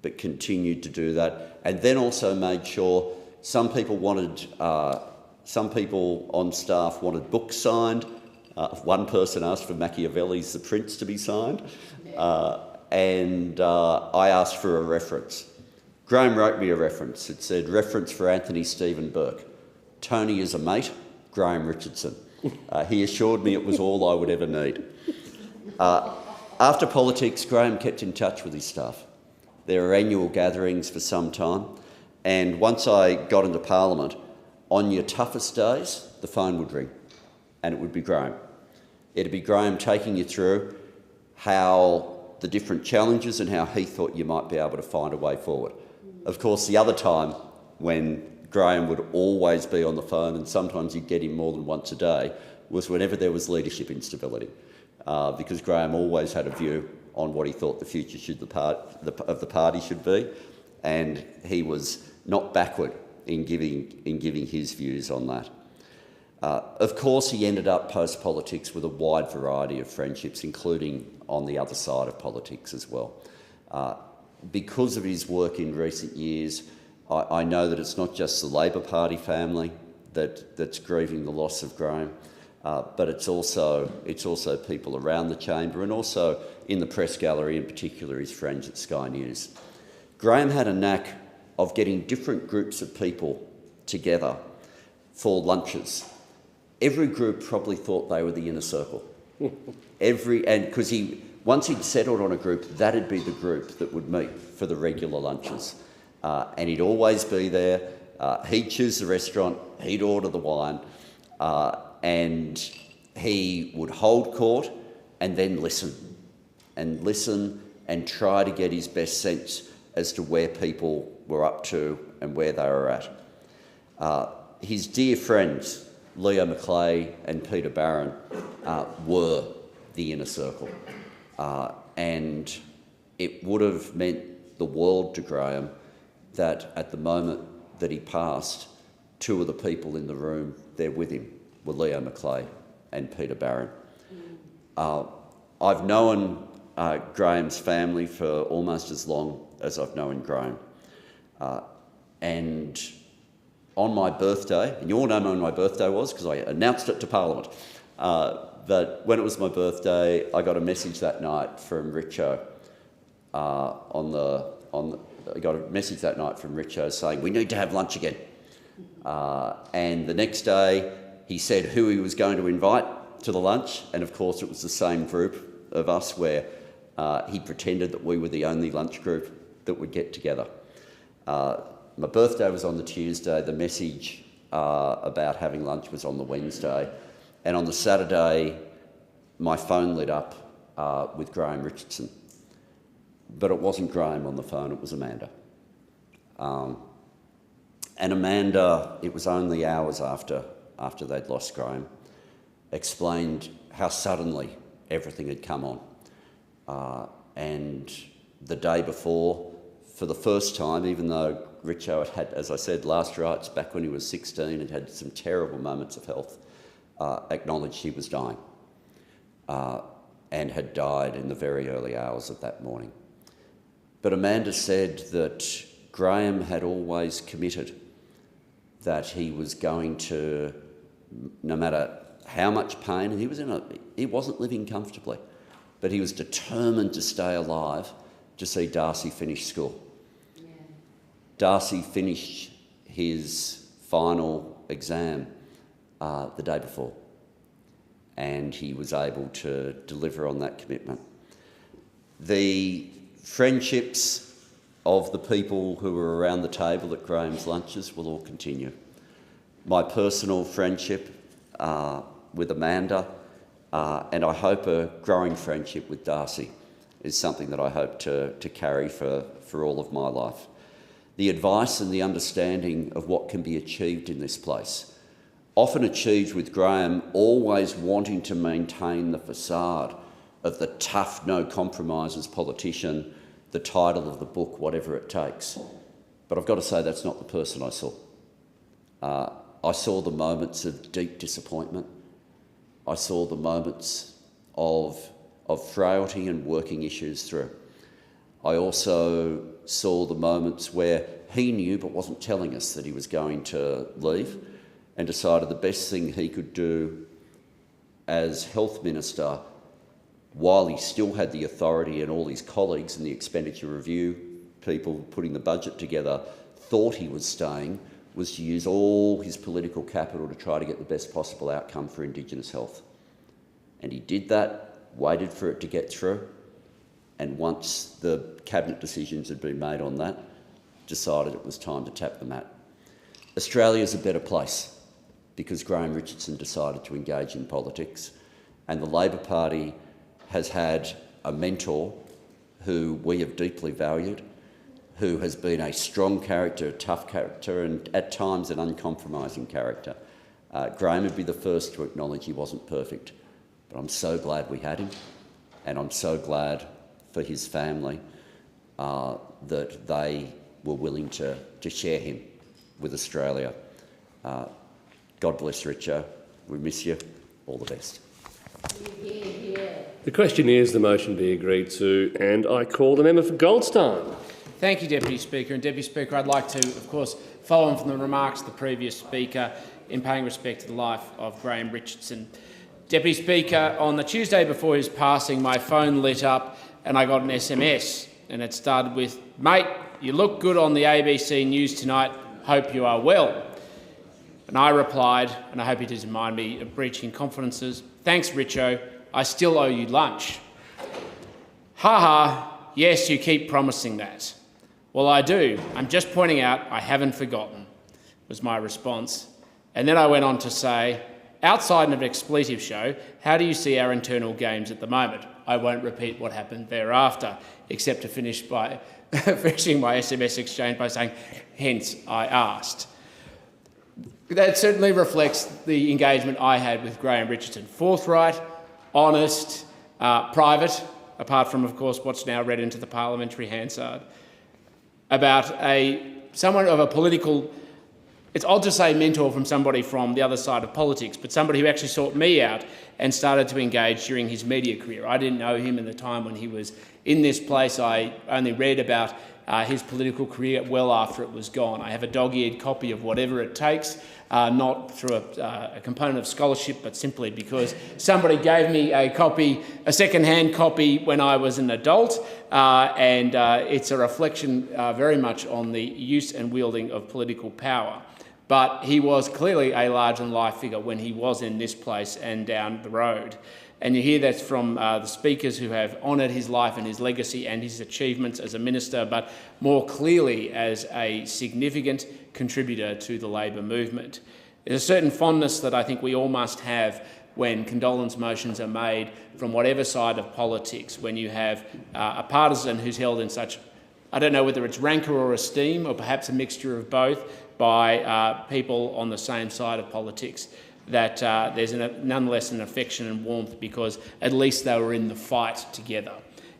but continued to do that, and then also made sure some people on staff wanted books signed. One person asked for Machiavelli's The Prince to be signed, and I asked for a reference. Graham wrote me a reference. It said, reference for Anthony Stephen Burke. Tony is a mate, Graham Richardson. He assured me it was all I would ever need. After politics, Graham kept in touch with his staff. There were annual gatherings for some time, and once I got into Parliament, on your toughest days, the phone would ring, and it would be Graham. It'd be Graham taking you through how the different challenges and how he thought you might be able to find a way forward. Of course, the other time when Graham would always be on the phone, and sometimes you'd get him more than once a day, was whenever there was leadership instability, because Graham always had a view on what he thought the future of the party should be, and he was not backward in giving his views on that. Of course, he ended up post-politics with a wide variety of friendships, including on the other side of politics as well. Because of his work in recent years, I know that it's not just the Labor Party family that's grieving the loss of Graham, but it's also people around the chamber, and also in the press gallery, in particular his friends at Sky News. Graham had a knack of getting different groups of people together for lunches. Every group probably thought they were the inner circle. Because once he'd settled on a group, that'd be the group that would meet for the regular lunches. And he'd always be there. He'd choose the restaurant, he'd order the wine, and he would hold court and then listen and try to get his best sense as to where people were up to and where they were at. His dear friends, Leo Macleay and Peter Barron, were the inner circle. And it would have meant the world to Graham that at the moment that he passed, 2 of the people in the room there with him were Leo Macleay and Peter Barron. I've known Graham's family for almost as long as I've known Graham. And on my birthday, and you all know when my birthday was because I announced it to Parliament, But when it was my birthday, I got a message that night from Richo I got a message that night from Richo saying, we need to have lunch again. And the next day, he said who he was going to invite to the lunch, and of course it was the same group of us where he pretended that we were the only lunch group that would get together. My birthday was on the Tuesday, the message about having lunch was on the Wednesday, and on the Saturday my phone lit up with Graham Richardson. But it wasn't Graham on the phone, it was Amanda. And Amanda, it was only hours after they'd lost Graham, explained how suddenly everything had come on. And the day before, for the first time, even though Richo had, as I said, last rites back when he was 16 and had some terrible moments of health, acknowledged he was dying and had died in the very early hours of that morning. But Amanda said that Graham had always committed that he was going to, no matter how much pain, and he wasn't living comfortably, but he was determined to stay alive to see Darcy finish school. Yeah. Darcy finished his final exam the day before, and he was able to deliver on that commitment. The friendships of the people who were around the table at Graham's lunches will all continue. My personal friendship with Amanda, and I hope a growing friendship with Darcy, is something that I hope to carry for all of my life. The advice and the understanding of what can be achieved in this place, often achieved with Graham always wanting to maintain the facade of the tough, no compromises politician, the title of the book, whatever it takes. But I've got to say that's not the person I saw. I saw the moments of deep disappointment. I saw the moments of frailty and working issues through. I also saw the moments where he knew but wasn't telling us that he was going to leave, and decided the best thing he could do as Health Minister, while he still had the authority and all his colleagues and the expenditure review people putting the budget together thought he was staying, was to use all his political capital to try to get the best possible outcome for Indigenous health. And he did that, waited for it to get through, and once the cabinet decisions had been made on that, decided it was time to tap the mat. Australia's a better place because Graham Richardson decided to engage in politics, and the Labor Party has had a mentor who we have deeply valued, who has been a strong character, a tough character, and at times an uncompromising character. Graham would be the first to acknowledge he wasn't perfect, but I'm so glad we had him, and I'm so glad for his family that they were willing to share him with Australia. God bless Richo. We miss you. All the best. The question is the motion be agreed to, and I call the member for Goldstein. Thank you, Deputy Speaker. And Deputy Speaker, I'd like to, of course, follow on from the remarks of the previous Speaker in paying respect to the life of Graham Richardson. Deputy Speaker, on the Tuesday before his passing, my phone lit up and I got an SMS, and it started with, "Mate, you look good on the ABC News tonight. Hope you are well." And I replied, and I hope he doesn't mind me breaching confidences, "Thanks, Richo. I still owe you lunch." "Ha ha, yes, you keep promising that." "Well, I do. I'm just pointing out I haven't forgotten," was my response. And then I went on to say, "Outside of an expletive show, how do you see our internal games at the moment?" I won't repeat what happened thereafter, except to finish by finishing my SMS exchange by saying, "Hence I asked." That certainly reflects the engagement I had with Graham Richardson. Forthright, honest, private, apart from, of course, what's now read into the Parliamentary Hansard, about someone of a political, it's odd to say mentor from somebody from the other side of politics, but somebody who actually sought me out and started to engage during his media career. I didn't know him in the time when he was in this place. I only read about his political career well after it was gone. I have a dog-eared copy of Whatever It Takes, not through a component of scholarship, but simply because somebody gave me a second-hand copy when I was an adult, and it's a reflection very much on the use and wielding of political power. But he was clearly a large-than-life figure when he was in this place and down the road. And you hear that from the speakers who have honoured his life and his legacy and his achievements as a minister, but more clearly as a significant contributor to the Labor movement. There's a certain fondness that I think we all must have when condolence motions are made from whatever side of politics, when you have a partisan who's held in such, I don't know whether it's rancour or esteem, or perhaps a mixture of both, by people on the same side of politics, that there's nonetheless an affection and warmth because at least they were in the fight together.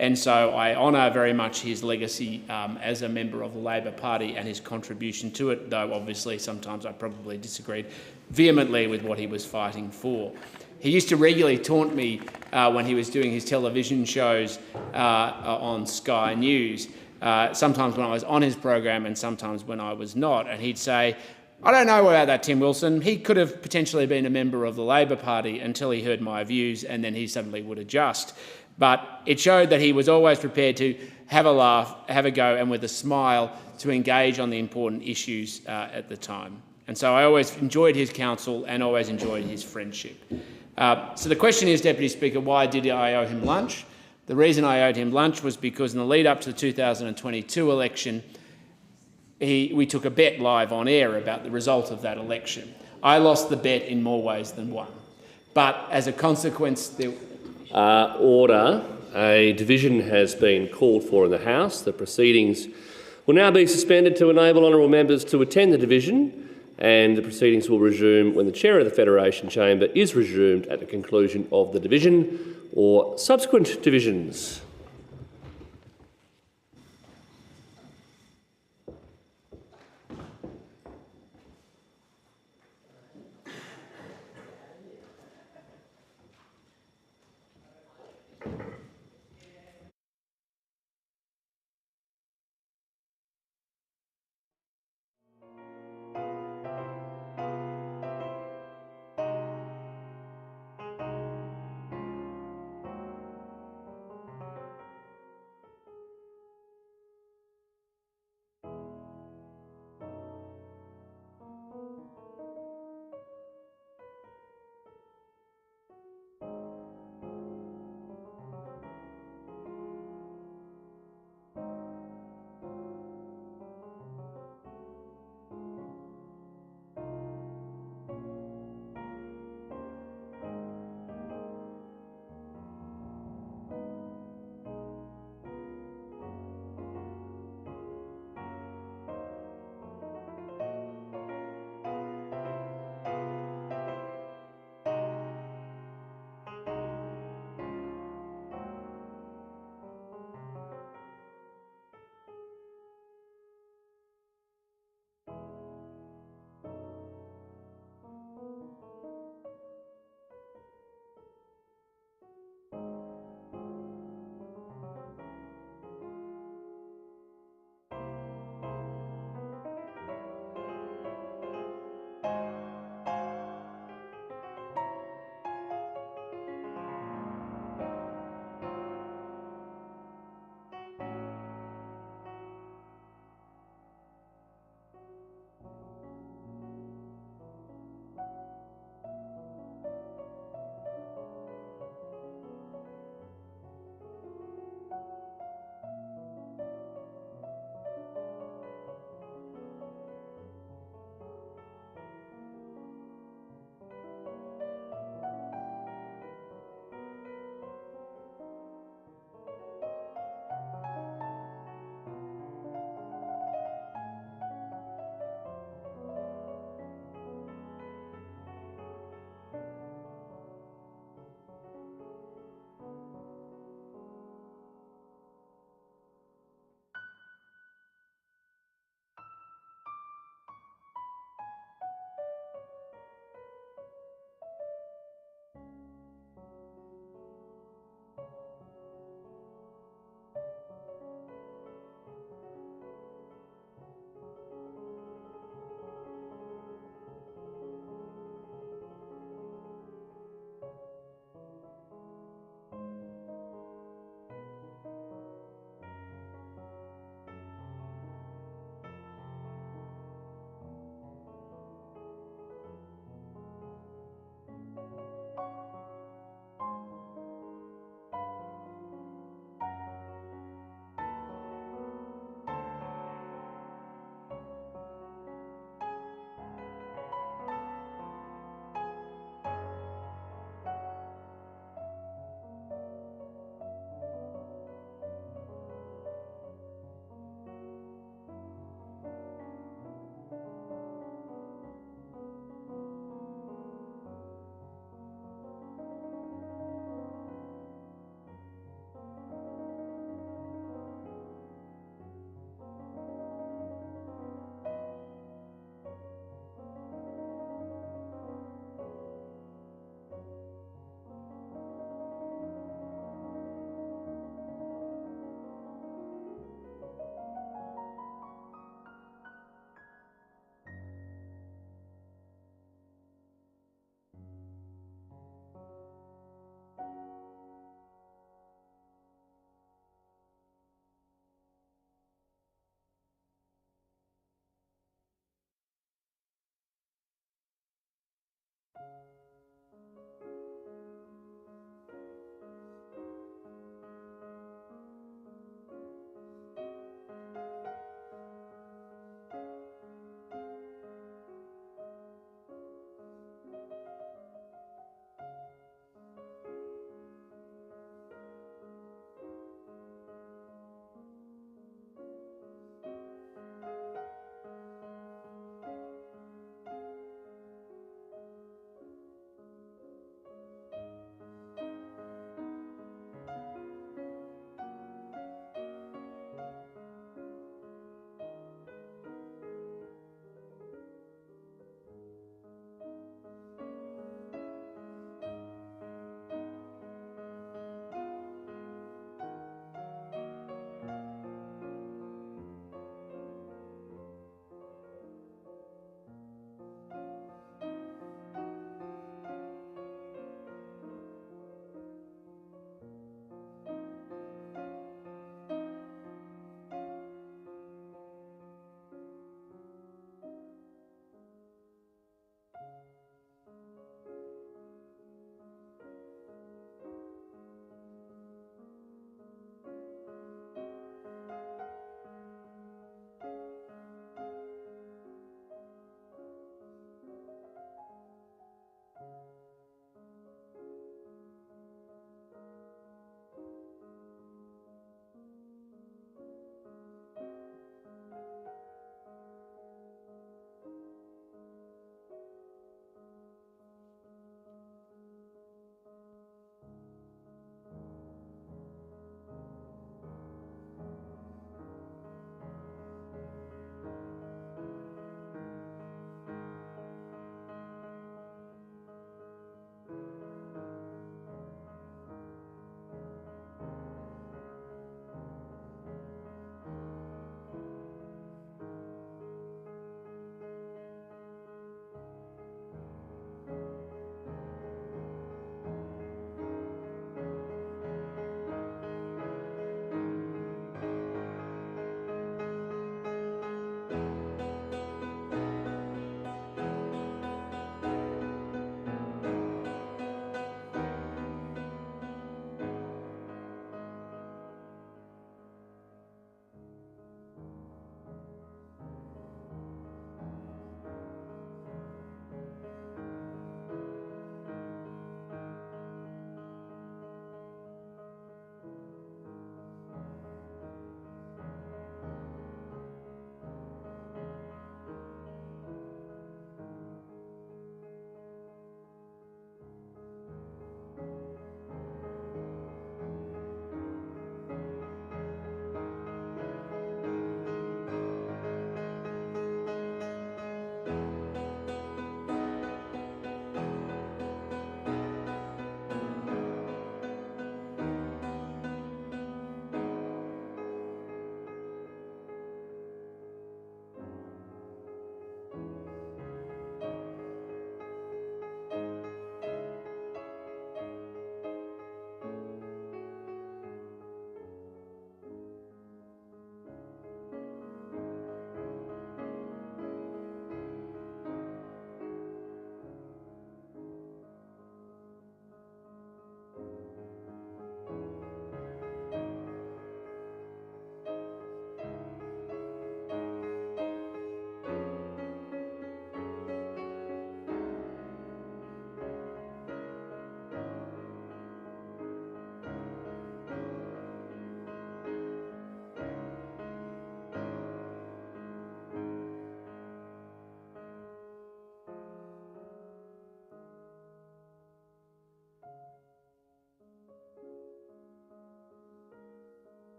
And so I honour very much his legacy as a member of the Labor Party and his contribution to it, though obviously sometimes I probably disagreed vehemently with what he was fighting for. He used to regularly taunt me when he was doing his television shows on Sky News, sometimes when I was on his program and sometimes when I was not, and he'd say, "I don't know about that, Tim Wilson. He could have potentially been a member of the Labor Party until he heard my views, and then he suddenly would adjust." But it showed that he was always prepared to have a laugh, have a go, and with a smile to engage on the important issues at the time. And so I always enjoyed his counsel and always enjoyed his friendship. So the question is, Deputy Speaker, why did I owe him lunch? The reason I owed him lunch was because in the lead up to the 2022 election, we took a bet live on air about the result of that election. I lost the bet in more ways than one. But as a consequence, Order. A division has been called for in the House. The proceedings will now be suspended to enable honourable members to attend the division, and the proceedings will resume when the Chair of the Federation Chamber is resumed at the conclusion of the division or subsequent divisions.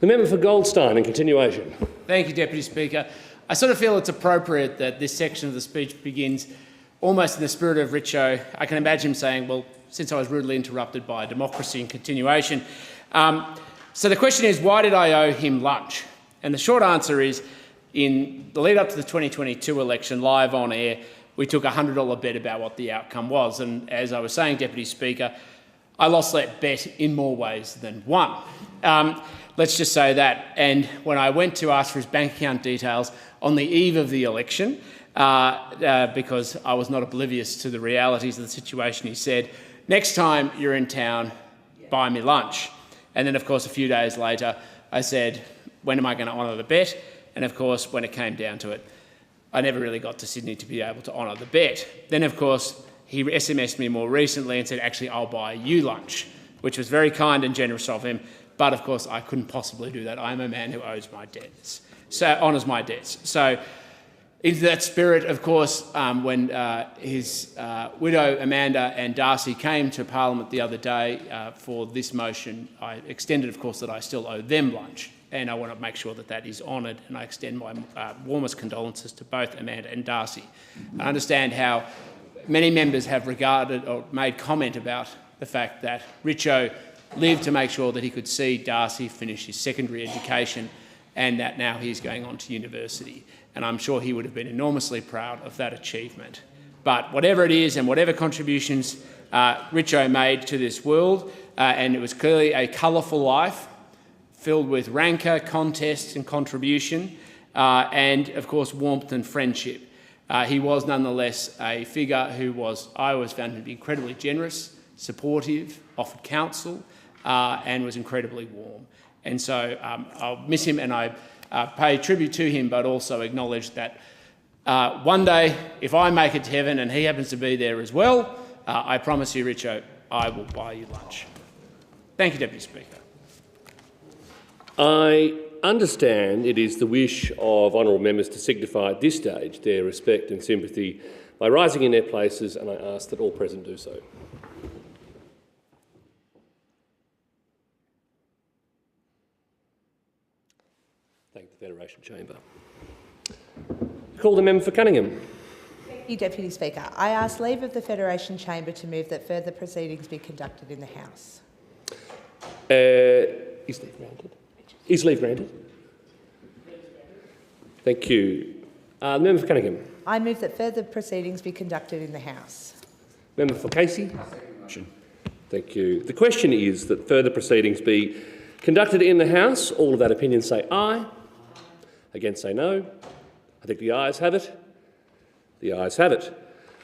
The member for Goldstein in continuation. Thank you, Deputy Speaker. I sort of feel it's appropriate that this section of the speech begins almost in the spirit of Richo. I can imagine him saying, well, since I was rudely interrupted by democracy in continuation. So the question is, why did I owe him lunch? And the short answer is, in the lead up to the 2022 election, live on air, we took a $100 bet about what the outcome was. And as I was saying, Deputy Speaker, I lost that bet in more ways than one. Let's just say that. And when I went to ask for his bank account details on the eve of the election, because I was not oblivious to the realities of the situation, he said, next time you're in town, buy me lunch. And then, of course, a few days later, I said, when am I going to honour the bet? And, of course, when it came down to it, I never really got to Sydney to be able to honour the bet. Then, of course, he SMS'd me more recently and said, actually, I'll buy you lunch, which was very kind and generous of him. But, of course, I couldn't possibly do that. I'm a man who owes my debts, so honours my debts. So in that spirit, of course, when his widow, Amanda, and Darcy came to Parliament the other day for this motion, I extended, of course, that I still owe them lunch. And I want to make sure that that is honoured, and I extend my warmest condolences to both Amanda and Darcy. I understand how many members have regarded or made comment about the fact that Richo lived to make sure that he could see Darcy finish his secondary education, and that now he's going on to university. And I'm sure he would have been enormously proud of that achievement. But whatever it is and whatever contributions Richo made to this world, and it was clearly a colourful life filled with rancour, contest and contribution, and, of course, warmth and friendship. He was nonetheless a figure who I always found him to be incredibly generous, supportive, offered counsel, and was incredibly warm. And so I'll miss him, and I pay tribute to him, but also acknowledge that one day, if I make it to heaven and he happens to be there as well, I promise you, Richo, I will buy you lunch. Thank you, Deputy Speaker. I understand it is the wish of honourable members to signify at this stage their respect and sympathy by rising in their places, and I ask that all present do so. Thank the Federation Chamber. Call the member for Cunningham. Thank you, Deputy Speaker. I ask leave of the Federation Chamber to move that further proceedings be conducted in the House. Is leave granted? Is leave granted? Thank you. The member for Cunningham. I move that further proceedings be conducted in the House. Member for Casey. Thank you. The question is that further proceedings be conducted in the House. All of that opinion say aye. Against say no. I think the ayes have it. The ayes have it.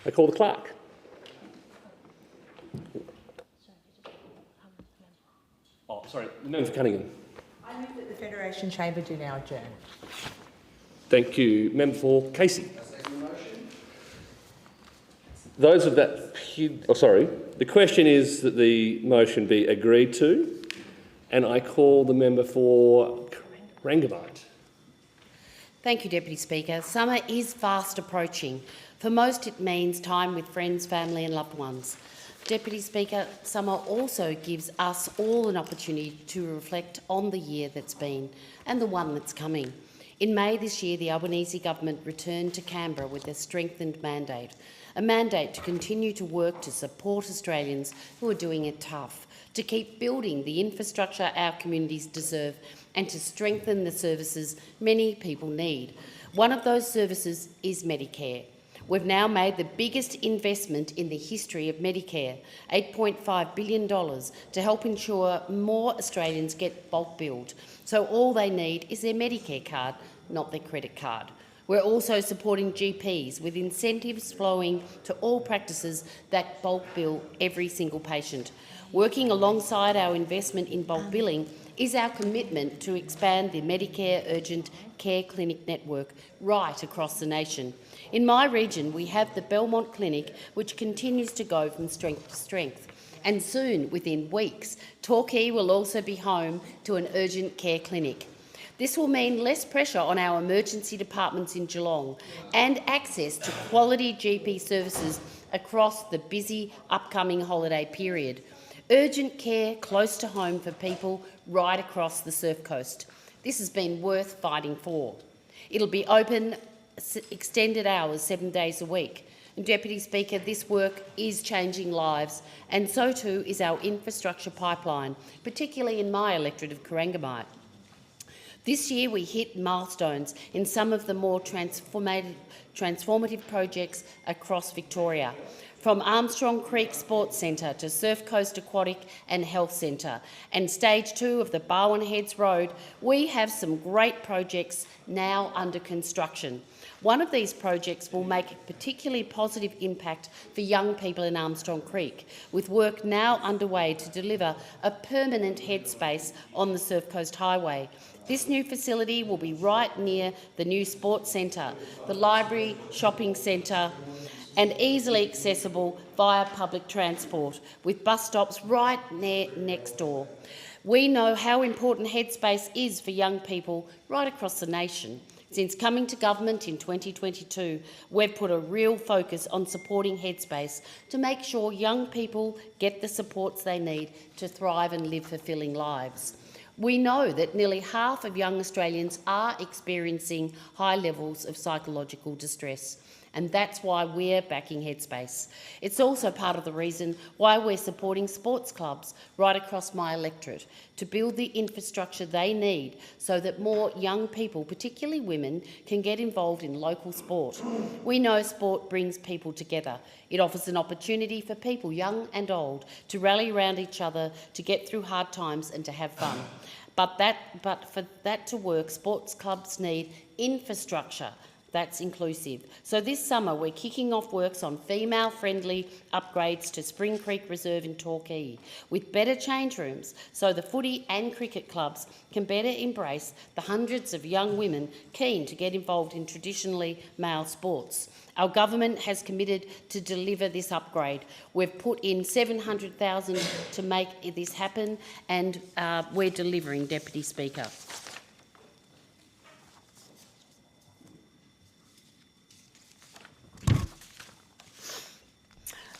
I call the clerk. Oh, sorry, the member for Cunningham. I move that the Federation Chamber do now adjourn. Thank you. Member for Casey. Those of that... the question is that the motion be agreed to, and I call the member for Rangabite. Thank you, Deputy Speaker. Summer is fast approaching. For most, it means time with friends, family and loved ones. Deputy Speaker, summer also gives us all an opportunity to reflect on the year that's been and the one that's coming. In May this year, the Albanese government returned to Canberra with a strengthened mandate, a mandate to continue to work to support Australians who are doing it tough, to keep building the infrastructure our communities deserve and to strengthen the services many people need. One of those services is Medicare. We've now made the biggest investment in the history of Medicare, $8.5 billion, to help ensure more Australians get bulk billed. So all they need is their Medicare card, not their credit card. We're also supporting GPs with incentives flowing to all practices that bulk bill every single patient. Working alongside our investment in bulk billing is our commitment to expand the Medicare Urgent Care Clinic network right across the nation. In my region, we have the Belmont Clinic, which continues to go from strength to strength. And soon, within weeks, Torquay will also be home to an urgent care clinic. This will mean less pressure on our emergency departments in Geelong and access to quality GP services across the busy upcoming holiday period. Urgent care close to home for people right across the Surf Coast. This has been worth fighting for. It'll be open extended hours 7 days a week. And Deputy Speaker, this work is changing lives, and so too is our infrastructure pipeline, particularly in my electorate of Corangamite. This year we hit milestones in some of the more transformative projects across Victoria, from Armstrong Creek Sports Centre to Surf Coast Aquatic and Health Centre, and Stage 2 of the Barwon Heads Road. We have some great projects now under construction. One of these projects will make a particularly positive impact for young people in Armstrong Creek, with work now underway to deliver a permanent headspace on the Surf Coast Highway. This new facility will be right near the new sports centre, the library, shopping centre, and easily accessible via public transport, with bus stops right next door. We know how important headspace is for young people right across the nation. Since coming to government in 2022, we've put a real focus on supporting Headspace to make sure young people get the supports they need to thrive and live fulfilling lives. We know that nearly half of young Australians are experiencing high levels of psychological distress, and that's why we're backing Headspace. It's also part of the reason why we're supporting sports clubs right across my electorate to build the infrastructure they need so that more young people, particularly women, can get involved in local sport. We know sport brings people together. It offers an opportunity for people, young and old, to rally around each other, to get through hard times and to have fun. But for that to work, sports clubs need infrastructure that's inclusive. So this summer we're kicking off works on female-friendly upgrades to Spring Creek Reserve in Torquay, with better change rooms so the footy and cricket clubs can better embrace the hundreds of young women keen to get involved in traditionally male sports. Our government has committed to deliver this upgrade. We've put in $700,000 to make this happen, and we're delivering, Deputy Speaker.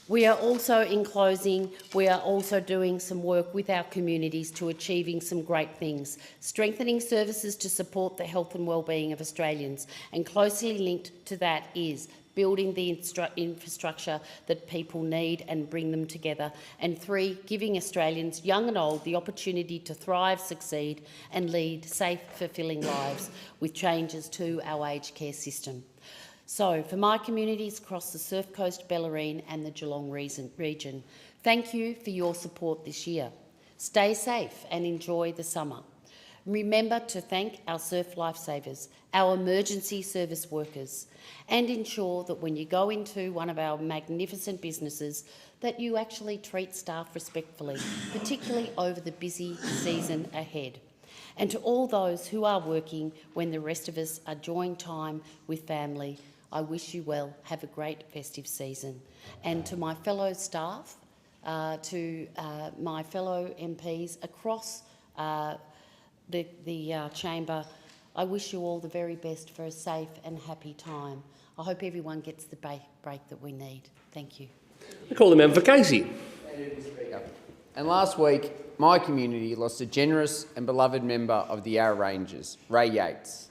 We are also, in closing, we are also doing some work with our communities to achieving some great things, strengthening services to support the health and wellbeing of Australians, and closely linked to that is building the infrastructure that people need and bring them together. And 3, giving Australians, young and old, the opportunity to thrive, succeed and lead safe, fulfilling lives with changes to our aged care system. So, for my communities across the Surf Coast, Bellarine and the Geelong region, thank you for your support this year. Stay safe and enjoy the summer. Remember to thank our surf lifesavers, our emergency service workers, and ensure that when you go into one of our magnificent businesses that you actually treat staff respectfully, particularly over the busy season ahead. And to all those who are working when the rest of us are enjoying time with family, I wish you well. Have a great festive season. And to my fellow staff, to my fellow MPs across the chamber, I wish you all the very best for a safe and happy time. I hope everyone gets the break that we need. Thank you. I call the member for Casey. And last week, my community lost a generous and beloved member of the Yarra Rangers, Ray Yates.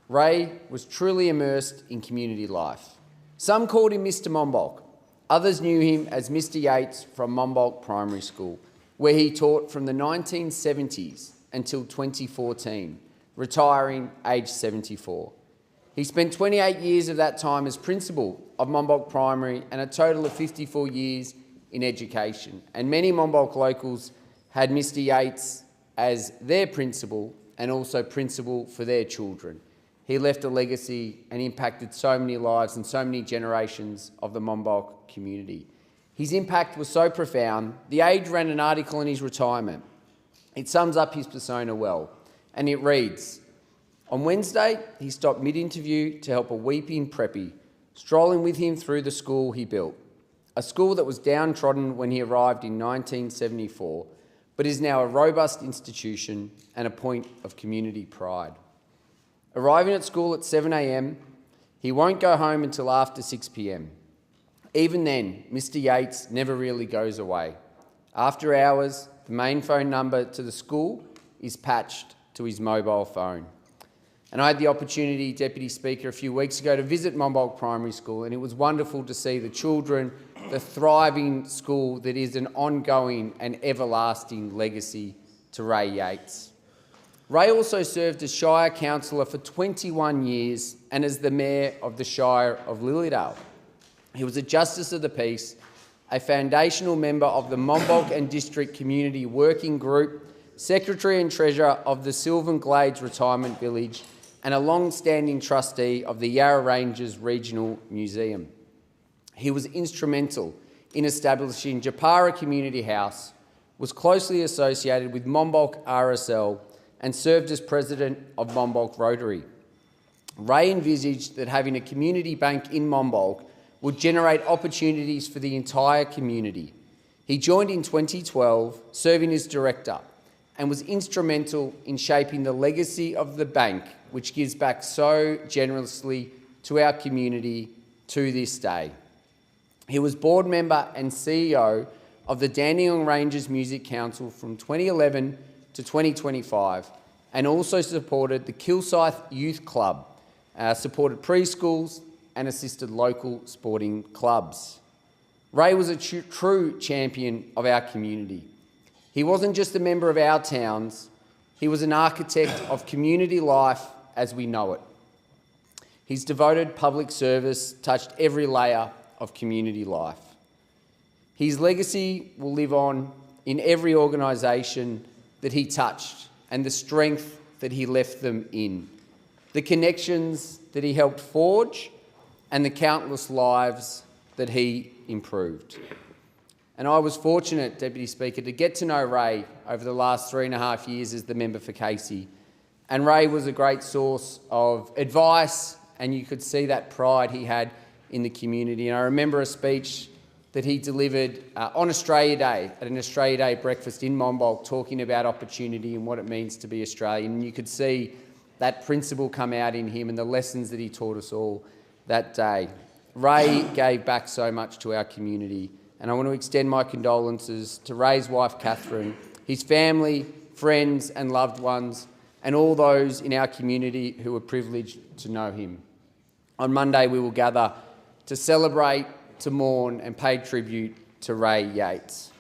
Ray was truly immersed in community life. Some called him Mr. Monbulk. Others knew him as Mr. Yates from Monbulk Primary School, where he taught from the 1970s until 2014, retiring aged 74. He spent 28 years of that time as principal of Monbulk Primary and a total of 54 years in education. And many Monbulk locals had Mr. Yates as their principal and also principal for their children. He left a legacy and impacted so many lives and so many generations of the Monbulk community. His impact was so profound, The Age ran an article in his retirement. It sums up his persona well, and it reads, "On Wednesday, he stopped mid-interview to help a weeping preppy, strolling with him through the school he built, a school that was downtrodden when he arrived in 1974, but is now a robust institution and a point of community pride. Arriving at school at 7 a.m, he won't go home until after 6 p.m. Even then, Mr. Yates never really goes away. After hours, the main phone number to the school is patched to his mobile phone. And I had the opportunity, Deputy Speaker, a few weeks ago to visit Monbulk Primary School, and it was wonderful to see the children, the thriving school that is an ongoing and everlasting legacy to Ray Yates. Ray also served as Shire Councillor for 21 years and as the Mayor of the Shire of Lilydale. He was a Justice of the Peace, a foundational member of the Monbulk and District Community Working Group, Secretary and Treasurer of the Sylvan Glades Retirement Village, and a long-standing trustee of the Yarra Ranges Regional Museum. He was instrumental in establishing Japara Community House, was closely associated with Monbulk RSL, and served as president of Monbulk Rotary. Ray envisaged that having a community bank in Monbulk would generate opportunities for the entire community. He joined in 2012, serving as director, and was instrumental in shaping the legacy of the bank, which gives back so generously to our community to this day. He was board member and CEO of the Dandenong Ranges Music Council from 2011 to 2025, and also supported the Kilsyth Youth Club, supported preschools and assisted local sporting clubs. Ray was a true champion of our community. He wasn't just a member of our towns, he was an architect of community life as we know it. His devoted public service touched every layer of community life. His legacy will live on in every organisation that he touched and the strength that he left them in, the connections that he helped forge and the countless lives that he improved. And I was fortunate, Deputy Speaker, to get to know Ray over the last 3.5 years as the member for Casey. And Ray was a great source of advice, and you could see that pride he had in the community. And I remember a speech that he delivered on Australia Day, at an Australia Day breakfast in Monbulk, talking about opportunity and what it means to be Australian. And you could see that principle come out in him and the lessons that he taught us all that day. Ray gave back so much to our community, and I want to extend my condolences to Ray's wife, Catherine, his family, friends and loved ones, and all those in our community who were privileged to know him. On Monday, we will gather to celebrate, to mourn and pay tribute to Ray Yates.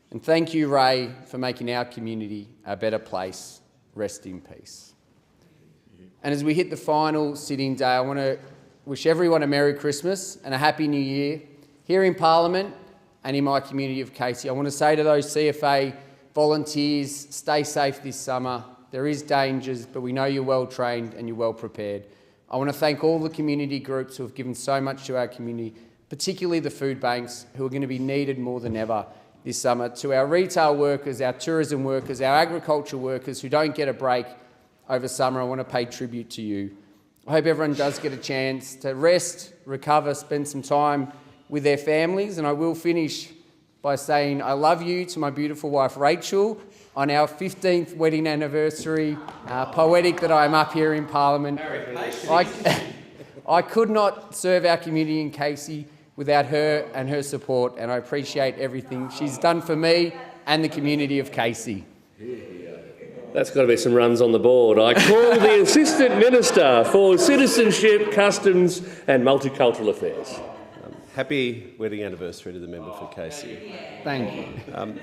And thank you, Ray, for making our community a better place. Rest in peace. And as we hit the final sitting day, I want to wish everyone a Merry Christmas and a Happy New Year here in Parliament and in my community of Casey. I want to say to those CFA volunteers, stay safe this summer. There is dangers, but we know you're well trained and you're well prepared. I want to thank all the community groups who have given so much to our community, particularly the food banks, who are going to be needed more than ever this summer. To our retail workers, our tourism workers, our agriculture workers who don't get a break over summer, I want to pay tribute to you. I hope everyone does get a chance to rest, recover, spend some time with their families. And I will finish by saying I love you to my beautiful wife, Rachel, on our 15th wedding anniversary. Poetic that I am up here in Parliament. I could not serve our community in Casey without her and her support, and I appreciate everything she's done for me and the community of Casey. That's got to be some runs on the board. I call the Assistant Minister for Citizenship, Customs and Multicultural Affairs. Happy wedding anniversary to the member for Casey. Thank you.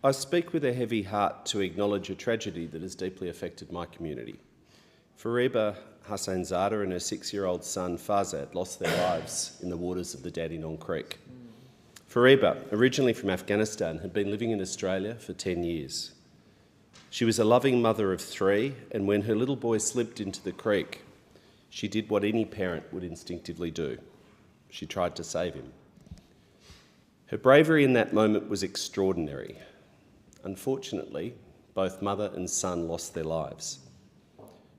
I speak with a heavy heart to acknowledge a tragedy that has deeply affected my community. Fariba Hassanzada and her 6-year-old son Fazad lost their lives in the waters of the Dandenong Creek. Fariba, originally from Afghanistan, had been living in Australia for 10 years. She was a loving mother of 3, and when her little boy slipped into the creek, she did what any parent would instinctively do. She tried to save him. Her bravery in that moment was extraordinary. Unfortunately, both mother and son lost their lives.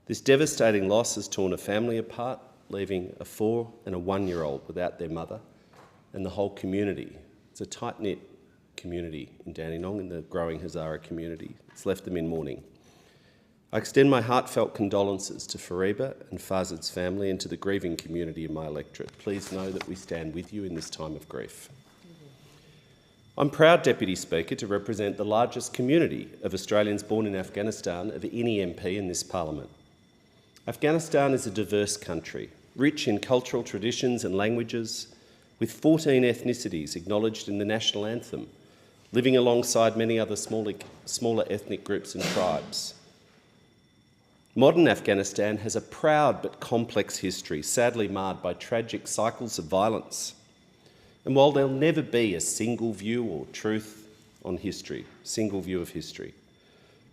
This devastating loss has torn a family apart, leaving a 4- and a 1-year-old without their mother, and the whole community. It's a tight-knit community in Dandenong, in the growing Hazara community. It's left them in mourning. I extend my heartfelt condolences to Fariba and Fazad's family and to the grieving community in my electorate. Please know that we stand with you in this time of grief. I'm proud, Deputy Speaker, to represent the largest community of Australians born in Afghanistan of any MP in this parliament. Afghanistan is a diverse country, rich in cultural traditions and languages, with 14 ethnicities acknowledged in the national anthem, living alongside many other smaller ethnic groups and tribes. Modern Afghanistan has a proud but complex history, sadly marred by tragic cycles of violence. And while there'll never be a single view or truth on history, single view of history,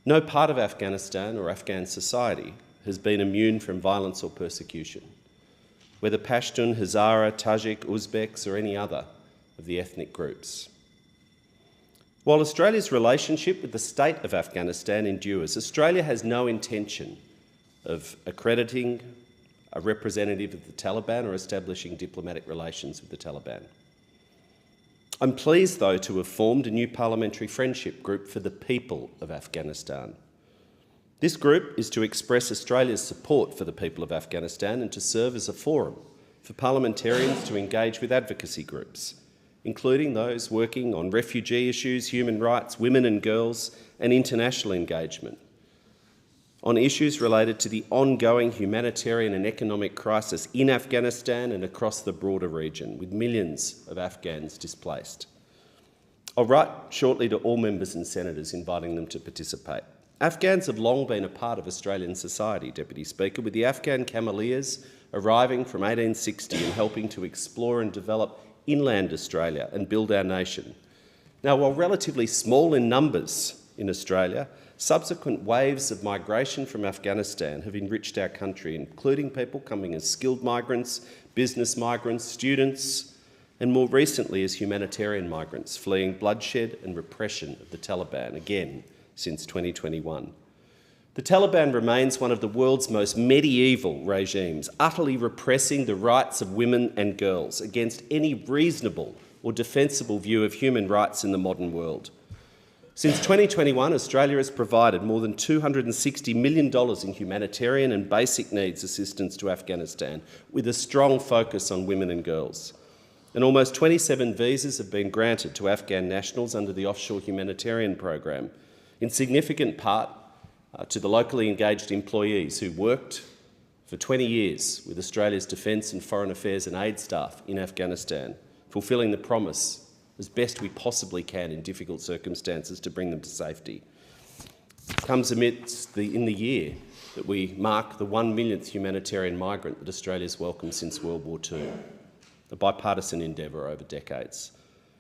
no part of Afghanistan or Afghan society has been immune from violence or persecution, whether Pashtun, Hazara, Tajik, Uzbeks or any other of the ethnic groups. While Australia's relationship with the state of Afghanistan endures, Australia has no intention of accrediting a representative of the Taliban or establishing diplomatic relations with the Taliban. I'm pleased, though, to have formed a new parliamentary friendship group for the people of Afghanistan. This group is to express Australia's support for the people of Afghanistan and to serve as a forum for parliamentarians to engage with advocacy groups, including those working on refugee issues, human rights, women and girls, and international engagement, on issues related to the ongoing humanitarian and economic crisis in Afghanistan and across the broader region, with millions of Afghans displaced. I'll write shortly to all members and senators inviting them to participate. Afghans have long been a part of Australian society, Deputy Speaker, with the Afghan Cameleers arriving from 1860 and helping to explore and develop inland Australia and build our nation. Now, while relatively small in numbers in Australia, subsequent waves of migration from Afghanistan have enriched our country, including people coming as skilled migrants, business migrants, students, and more recently as humanitarian migrants fleeing bloodshed and repression of the Taliban, again since 2021. The Taliban remains one of the world's most medieval regimes, utterly repressing the rights of women and girls against any reasonable or defensible view of human rights in the modern world. Since 2021, Australia has provided more than $260 million in humanitarian and basic needs assistance to Afghanistan, with a strong focus on women and girls. And almost 27 visas have been granted to Afghan nationals under the offshore humanitarian program, in significant part to the locally engaged employees who worked for 20 years with Australia's Defence and Foreign Affairs and aid staff in Afghanistan, fulfilling the promise as best we possibly can in difficult circumstances to bring them to safety. It comes amidst in the year that we mark the 1 millionth humanitarian migrant that Australia's welcomed since World War II, a bipartisan endeavour over decades.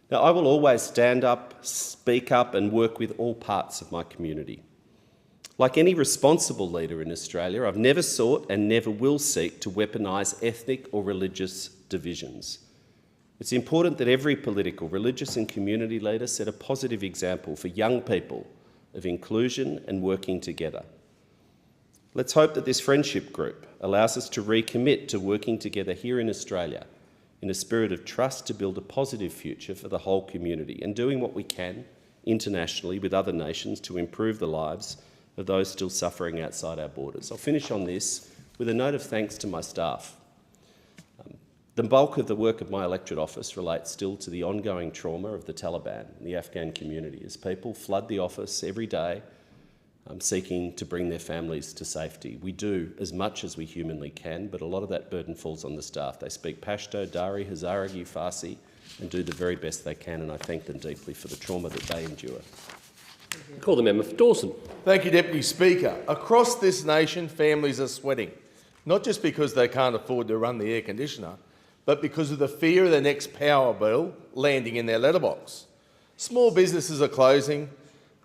Now, I will always stand up, speak up and work with all parts of my community. Like any responsible leader in Australia, I've never sought and never will seek to weaponise ethnic or religious divisions. It's important that every political, religious and community leader set a positive example for young people of inclusion and working together. Let's hope that this friendship group allows us to recommit to working together here in Australia in a spirit of trust to build a positive future for the whole community and doing what we can internationally with other nations to improve the lives of those still suffering outside our borders. I'll finish on this with a note of thanks to my staff. The bulk of the work of my electorate office relates still to the ongoing trauma of the Taliban in the Afghan community as people flood the office every day seeking to bring their families to safety. We do as much as we humanly can, but a lot of that burden falls on the staff. They speak Pashto, Dari, Hazaragi, Farsi and do the very best they can, and I thank them deeply for the trauma that they endure. Call the member for Dawson. Thank you, Deputy Speaker. Across this nation, families are sweating, not just because they can't afford to run the air conditioner, but because of the fear of the next power bill landing in their letterbox. Small businesses are closing,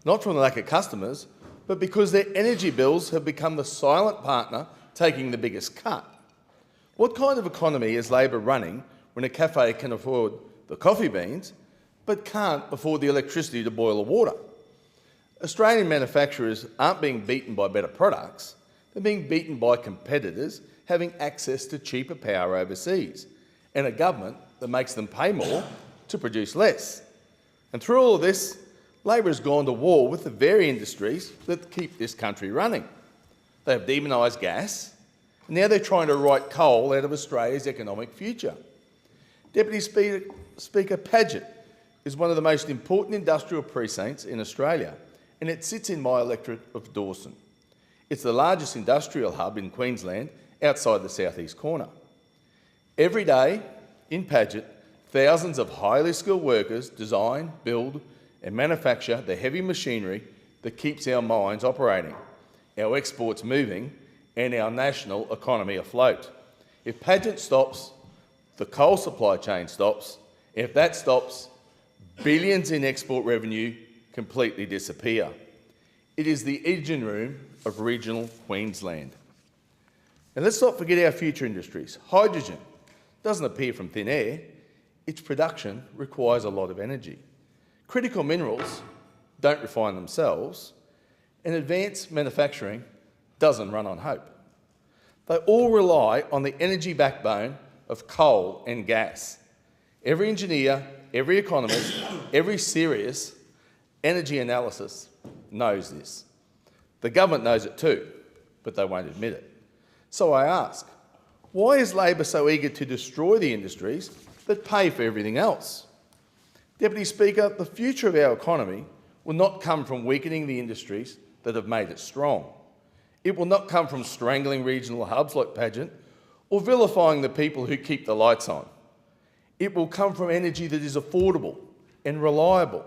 not from the lack of customers, but because their energy bills have become the silent partner taking the biggest cut. What kind of economy is Labor running when a cafe can afford the coffee beans but can't afford the electricity to boil the water? Australian manufacturers aren't being beaten by better products, they're being beaten by competitors having access to cheaper power overseas, and a government that makes them pay more to produce less. And through all of this, Labor has gone to war with the very industries that keep this country running. They have demonised gas, and now they're trying to write coal out of Australia's economic future. Deputy Speaker Padgett, is one of the most important industrial precincts in Australia, and it sits in my electorate of Dawson. It's the largest industrial hub in Queensland outside the southeast corner. Every day in Paget, thousands of highly skilled workers design, build and manufacture the heavy machinery that keeps our mines operating, our exports moving and our national economy afloat. If Paget stops, the coal supply chain stops. If that stops, billions in export revenue completely disappear. It is the engine room of regional Queensland. And let's not forget our future industries. Hydrogen doesn't appear from thin air. Its production requires a lot of energy. Critical minerals don't refine themselves, and advanced manufacturing doesn't run on hope. They all rely on the energy backbone of coal and gas. Every engineer, every economist, every serious energy analysis knows this. The government knows it too, but they won't admit it. So I ask, why is Labor so eager to destroy the industries that pay for everything else? Deputy Speaker, the future of our economy will not come from weakening the industries that have made it strong. It will not come from strangling regional hubs like Paget or vilifying the people who keep the lights on. It will come from energy that is affordable and reliable,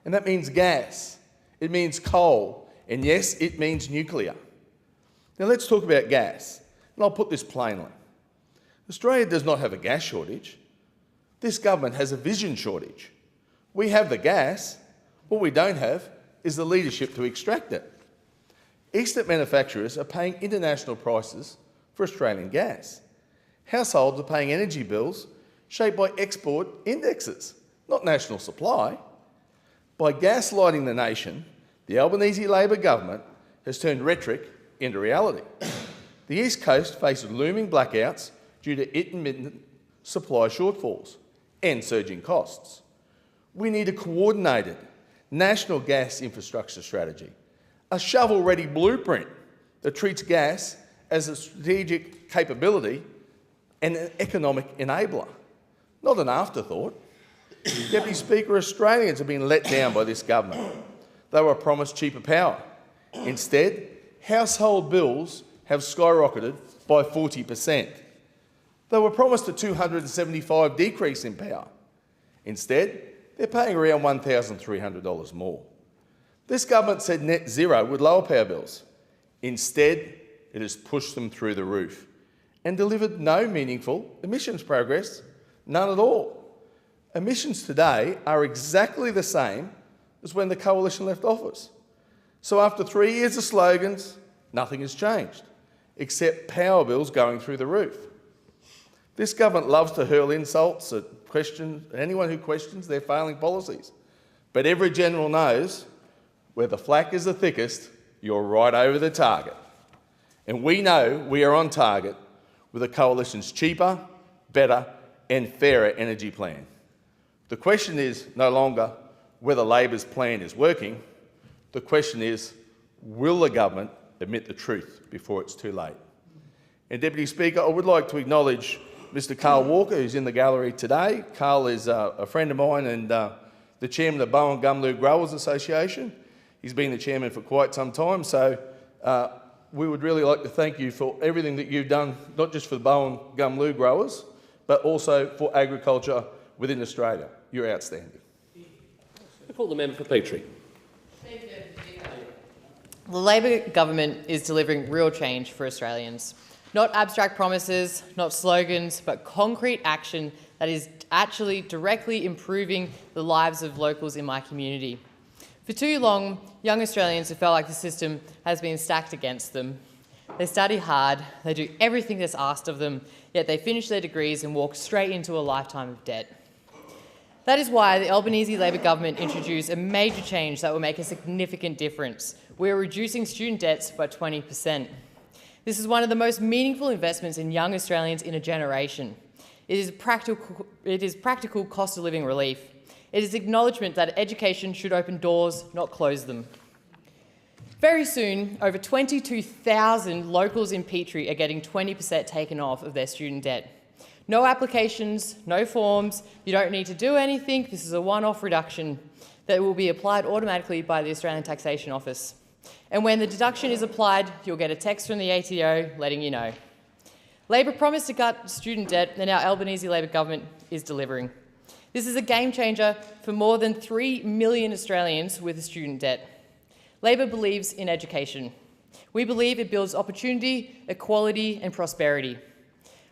and that means gas, it means coal, and yes, it means nuclear. Now let's talk about gas, and I'll put this plainly. Australia does not have a gas shortage. This government has a vision shortage. We have the gas. What we don't have is the leadership to extract it. Eastern manufacturers are paying international prices for Australian gas. Households are paying energy bills shaped by export indexes, not national supply. By gaslighting the nation, the Albanese Labor government has turned rhetoric into reality. The East Coast faces looming blackouts due to intermittent supply shortfalls and surging costs. We need a coordinated national gas infrastructure strategy, a shovel-ready blueprint that treats gas as a strategic capability and an economic enabler, not an afterthought. Deputy Speaker, Australians have been let down by this government. They were promised cheaper power. Instead, household bills have skyrocketed by 40%. They were promised a $275 decrease in power. Instead, they're paying around $1,300 more. This government said net zero would lower power bills. Instead, it has pushed them through the roof and delivered no meaningful emissions progress, none at all. Emissions today are exactly the same as when the Coalition left office. So after 3 years of slogans, nothing has changed, except power bills going through the roof. This government loves to hurl insults at anyone who questions their failing policies. But every general knows where the flak is the thickest, you're right over the target. And we know we are on target with the Coalition's cheaper, better and fairer energy plan. The question is no longer whether Labor's plan is working. The question is, will the government admit the truth before it's too late? And Deputy Speaker, I would like to acknowledge Mr Carl Walker, who's in the gallery today. Carl is a friend of mine and the chairman of the Bowen Gumloo Growers Association. He's been the chairman for quite some time, so we would really like to thank you for everything that you've done, not just for the Bowen Gumloo growers, but also for agriculture within Australia. You're outstanding. I call the member for Petrie. The Labor government is delivering real change for Australians. Not abstract promises, not slogans, but concrete action that is actually directly improving the lives of locals in my community. For too long, young Australians have felt like the system has been stacked against them. They study hard, they do everything that's asked of them, yet they finish their degrees and walk straight into a lifetime of debt. That is why the Albanese Labor government introduced a major change that will make a significant difference. We are reducing student debts by 20%. This is one of the most meaningful investments in young Australians in a generation. It is practical cost of living relief. It is acknowledgement that education should open doors, not close them. Very soon, over 22,000 locals in Petrie are getting 20% taken off of their student debt. No applications, no forms, you don't need to do anything. This is a one-off reduction that will be applied automatically by the Australian Taxation Office. And when the deduction is applied, you'll get a text from the ATO letting you know. Labor promised to cut student debt, and our Albanese Labor government is delivering. This is a game changer for more than 3 million Australians with student debt. Labor believes in education. We believe it builds opportunity, equality and prosperity.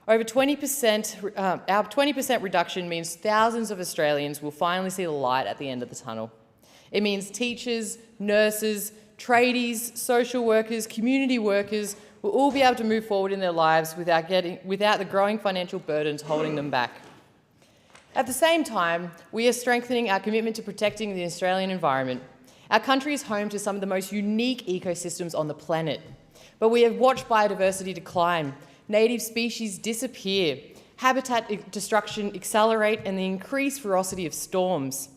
Over 20%, our 20% reduction means thousands of Australians will finally see the light at the end of the tunnel. It means teachers, nurses, tradies, social workers, community workers will all be able to move forward in their lives without the growing financial burdens holding them back. At the same time, we are strengthening our commitment to protecting the Australian environment. Our country is home to some of the most unique ecosystems on the planet, but we have watched biodiversity decline, native species disappear, habitat destruction accelerate, and the increased ferocity of storms.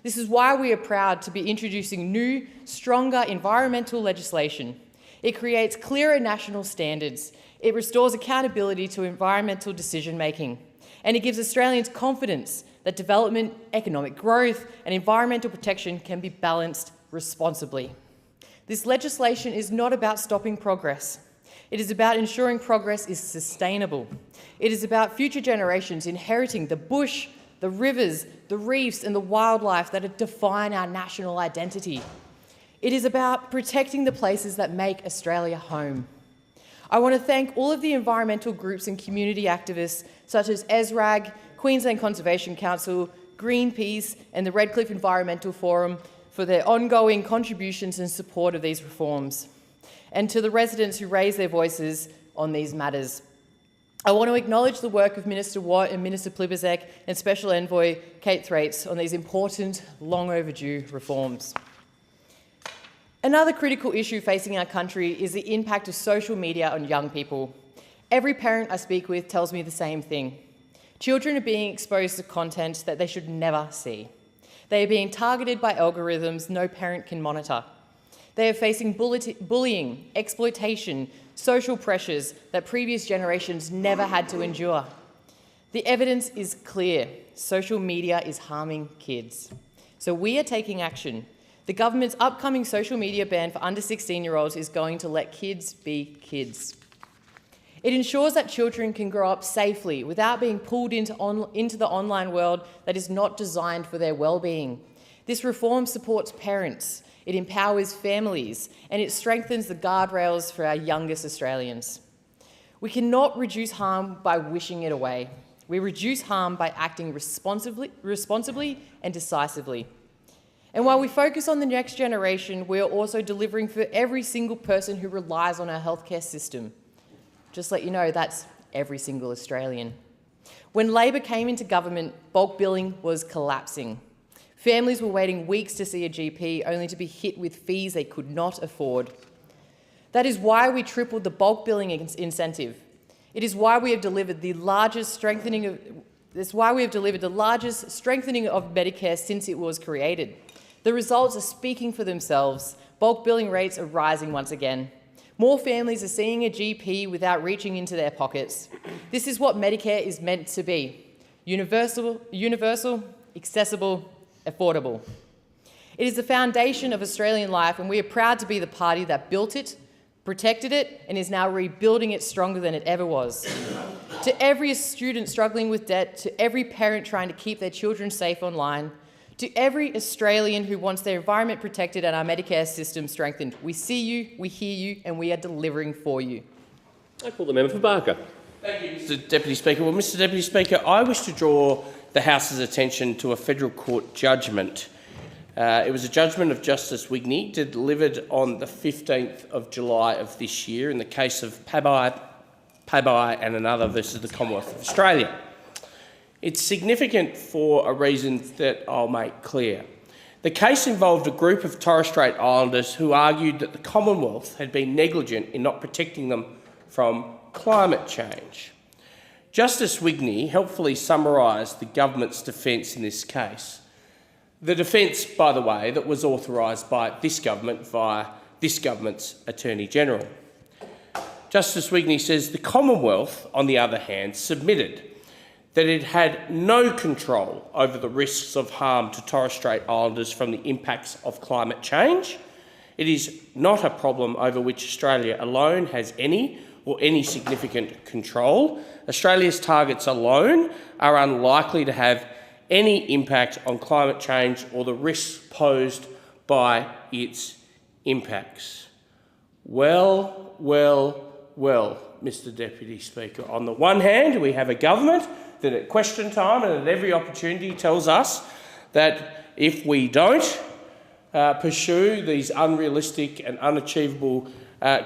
This is why we are proud to be introducing new, stronger environmental legislation. It creates clearer national standards, it restores accountability to environmental decision-making, and it gives Australians confidence that development, economic growth, and environmental protection can be balanced responsibly. This legislation is not about stopping progress. It is about ensuring progress is sustainable. It is about future generations inheriting the bush, the rivers, the reefs, and the wildlife that define our national identity. It is about protecting the places that make Australia home. I want to thank all of the environmental groups and community activists such as ESRAG, Queensland Conservation Council, Greenpeace, and the Redcliffe Environmental Forum for their ongoing contributions and support of these reforms, and to the residents who raise their voices on these matters. I want to acknowledge the work of Minister Watt and Minister Plibersek and Special Envoy Kate Thwaites on these important, long overdue reforms. Another critical issue facing our country is the impact of social media on young people. Every parent I speak with tells me the same thing. Children are being exposed to content that they should never see. They are being targeted by algorithms no parent can monitor. They are facing bullying, exploitation, social pressures that previous generations never had to endure. The evidence is clear. Social media is harming kids. So we are taking action. The government's upcoming social media ban for under 16-year-olds is going to let kids be kids. It ensures that children can grow up safely without being pulled into the online world that is not designed for their well-being. This reform supports parents, it empowers families, and it strengthens the guardrails for our youngest Australians. We cannot reduce harm by wishing it away. We reduce harm by acting responsibly and decisively. And while we focus on the next generation, we are also delivering for every single person who relies on our healthcare system. Just let you know, that's every single Australian. When Labor came into government, bulk billing was collapsing. Families were waiting weeks to see a GP, only to be hit with fees they could not afford. That is why we tripled the bulk billing incentive. It is why we have delivered the largest strengthening of Medicare since it was created. The results are speaking for themselves. Bulk billing rates are rising once again. More families are seeing a GP without reaching into their pockets. This is what Medicare is meant to be: universal, accessible, affordable. It is the foundation of Australian life, and we are proud to be the party that built it, protected it, and is now rebuilding it stronger than it ever was. To every student struggling with debt, to every parent trying to keep their children safe online, to every Australian who wants their environment protected and our Medicare system strengthened, we see you, we hear you, and we are delivering for you. I call the member for Barker. Thank you, Mr Deputy Speaker. Well, Mr Deputy Speaker, I wish to draw the House's attention to a federal court judgment. It was a judgment of Justice Wigney delivered on the 15th of July of this year in the case of Pabai and another versus the Commonwealth of Australia. It's significant for a reason that I'll make clear. The case involved a group of Torres Strait Islanders who argued that the Commonwealth had been negligent in not protecting them from climate change. Justice Wigney helpfully summarised the government's defence in this case. The defence, by the way, that was authorised by this government via this government's Attorney-General. Justice Wigney says the Commonwealth, on the other hand, submitted that it had no control over the risks of harm to Torres Strait Islanders from the impacts of climate change. It is not a problem over which Australia alone has any significant control. Australia's targets alone are unlikely to have any impact on climate change or the risks posed by its impacts. Well, Mr Deputy Speaker. On the one hand, we have a government that at question time and at every opportunity tells us that if we don't pursue these unrealistic and unachievable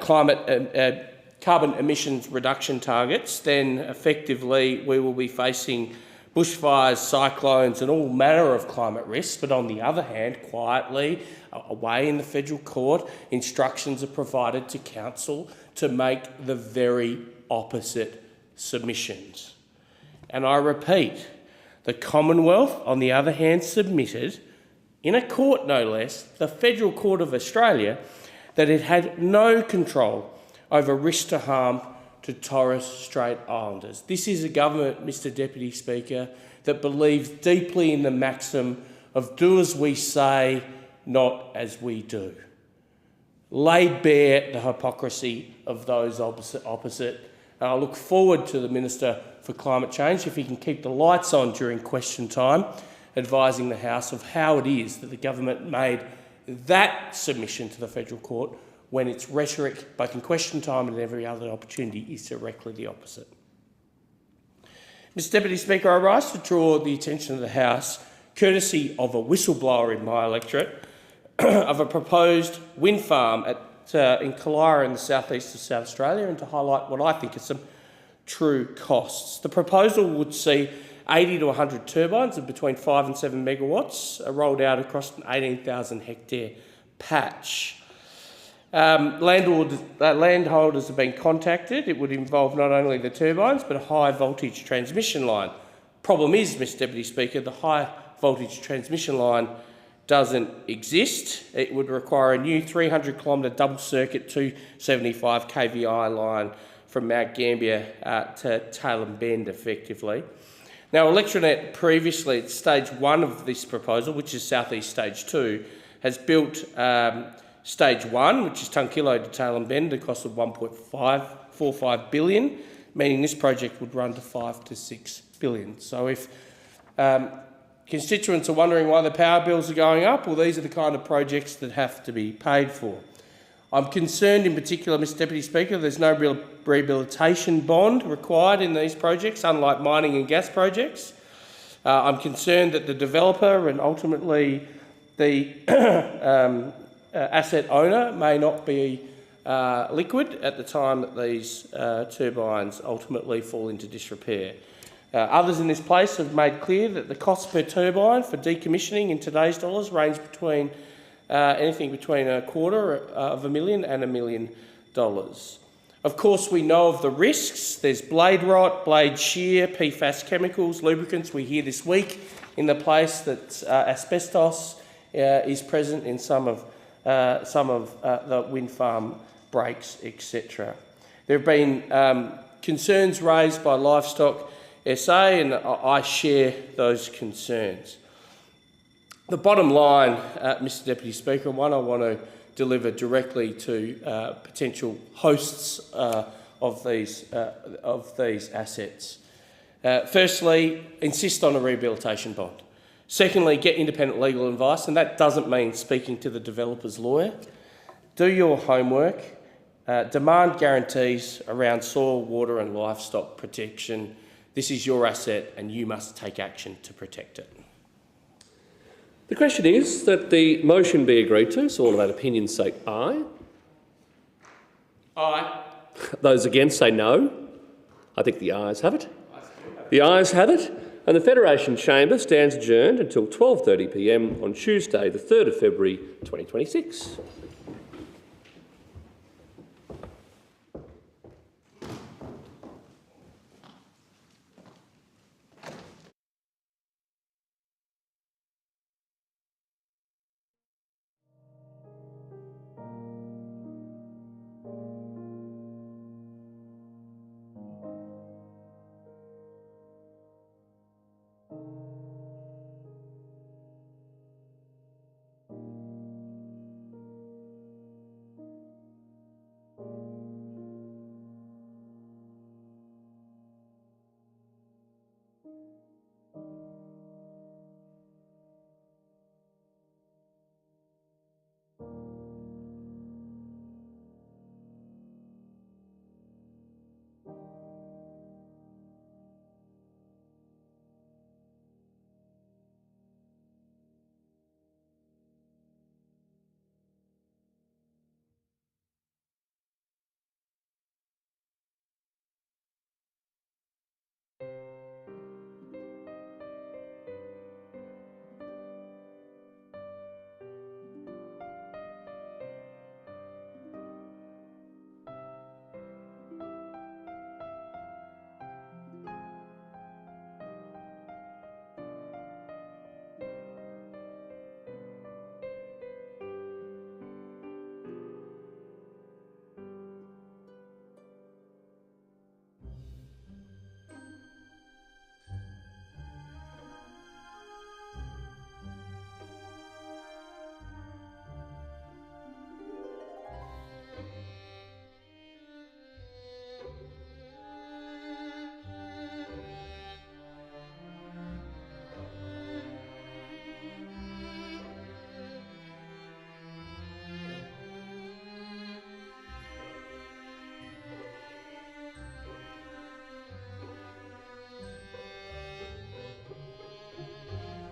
carbon emissions reduction targets, then effectively we will be facing bushfires, cyclones and all manner of climate risks. But on the other hand, quietly, away in the federal court, instructions are provided to council to make the very opposite submissions. And I repeat, the Commonwealth, on the other hand, submitted, in a court no less, the Federal Court of Australia, that it had no control over risk to harm to Torres Strait Islanders. This is a government, Mr Deputy Speaker, that believes deeply in the maxim of do as we say, not as we do. Laid bare the hypocrisy of those opposite. And I look forward to the Minister for Climate Change, if he can keep the lights on during question time, advising the House of how it is that the government made that submission to the Federal Court when its rhetoric, both in question time and every other opportunity, is directly the opposite. Mr Deputy Speaker, I rise to draw the attention of the House, courtesy of a whistleblower in my electorate, of a proposed wind farm in Callira in the southeast of South Australia, and to highlight what I think are some true costs. The proposal would see 80 to 100 turbines of between 5 and 7 megawatts rolled out across an 18,000 hectare patch. Landholders have been contacted. It would involve not only the turbines but a high voltage transmission line. Problem is, Mr Deputy Speaker, the high voltage transmission line doesn't exist. It would require a new 300-kilometre double circuit 275 kVI line from Mount Gambier to Tailem Bend, effectively. Now, Electronet previously at stage 1 of this proposal, which is Southeast Stage 2, has built Stage 1, which is Tunkillo to Tailem Bend, at a cost of $1.45 billion, meaning this project would run to $5 to $6 billion. So if constituents are wondering why the power bills are going up, well, these are the kind of projects that have to be paid for. I'm concerned in particular, Mr Deputy Speaker, there's no real rehabilitation bond required in these projects, unlike mining and gas projects. I'm concerned that the developer and ultimately the asset owner may not be liquid at the time that these turbines ultimately fall into disrepair. Others in this place have made clear that the cost per turbine for decommissioning in today's dollars range between anything between $250,000 and $1 million. Of course, we know of the risks. There's blade rot, blade shear, PFAS chemicals, lubricants. We hear this week in the place that asbestos is present in some of the wind farm breaks, etc. There have been concerns raised by Livestock SA, and I share those concerns. The bottom line, Mr Deputy Speaker, one I want to deliver directly to potential hosts of these assets. Firstly, insist on a rehabilitation bond. Secondly, get independent legal advice, and that doesn't mean speaking to the developer's lawyer. Do your homework. Demand guarantees around soil, water and livestock protection. This is your asset and you must take action to protect it. The question is that the motion be agreed to, so all of that opinions say aye. Aye. Those against say no. I think the ayes have it. The ayes have it, and the Federation Chamber stands adjourned until 12:30 p.m. on Tuesday, the 3rd of February 2026.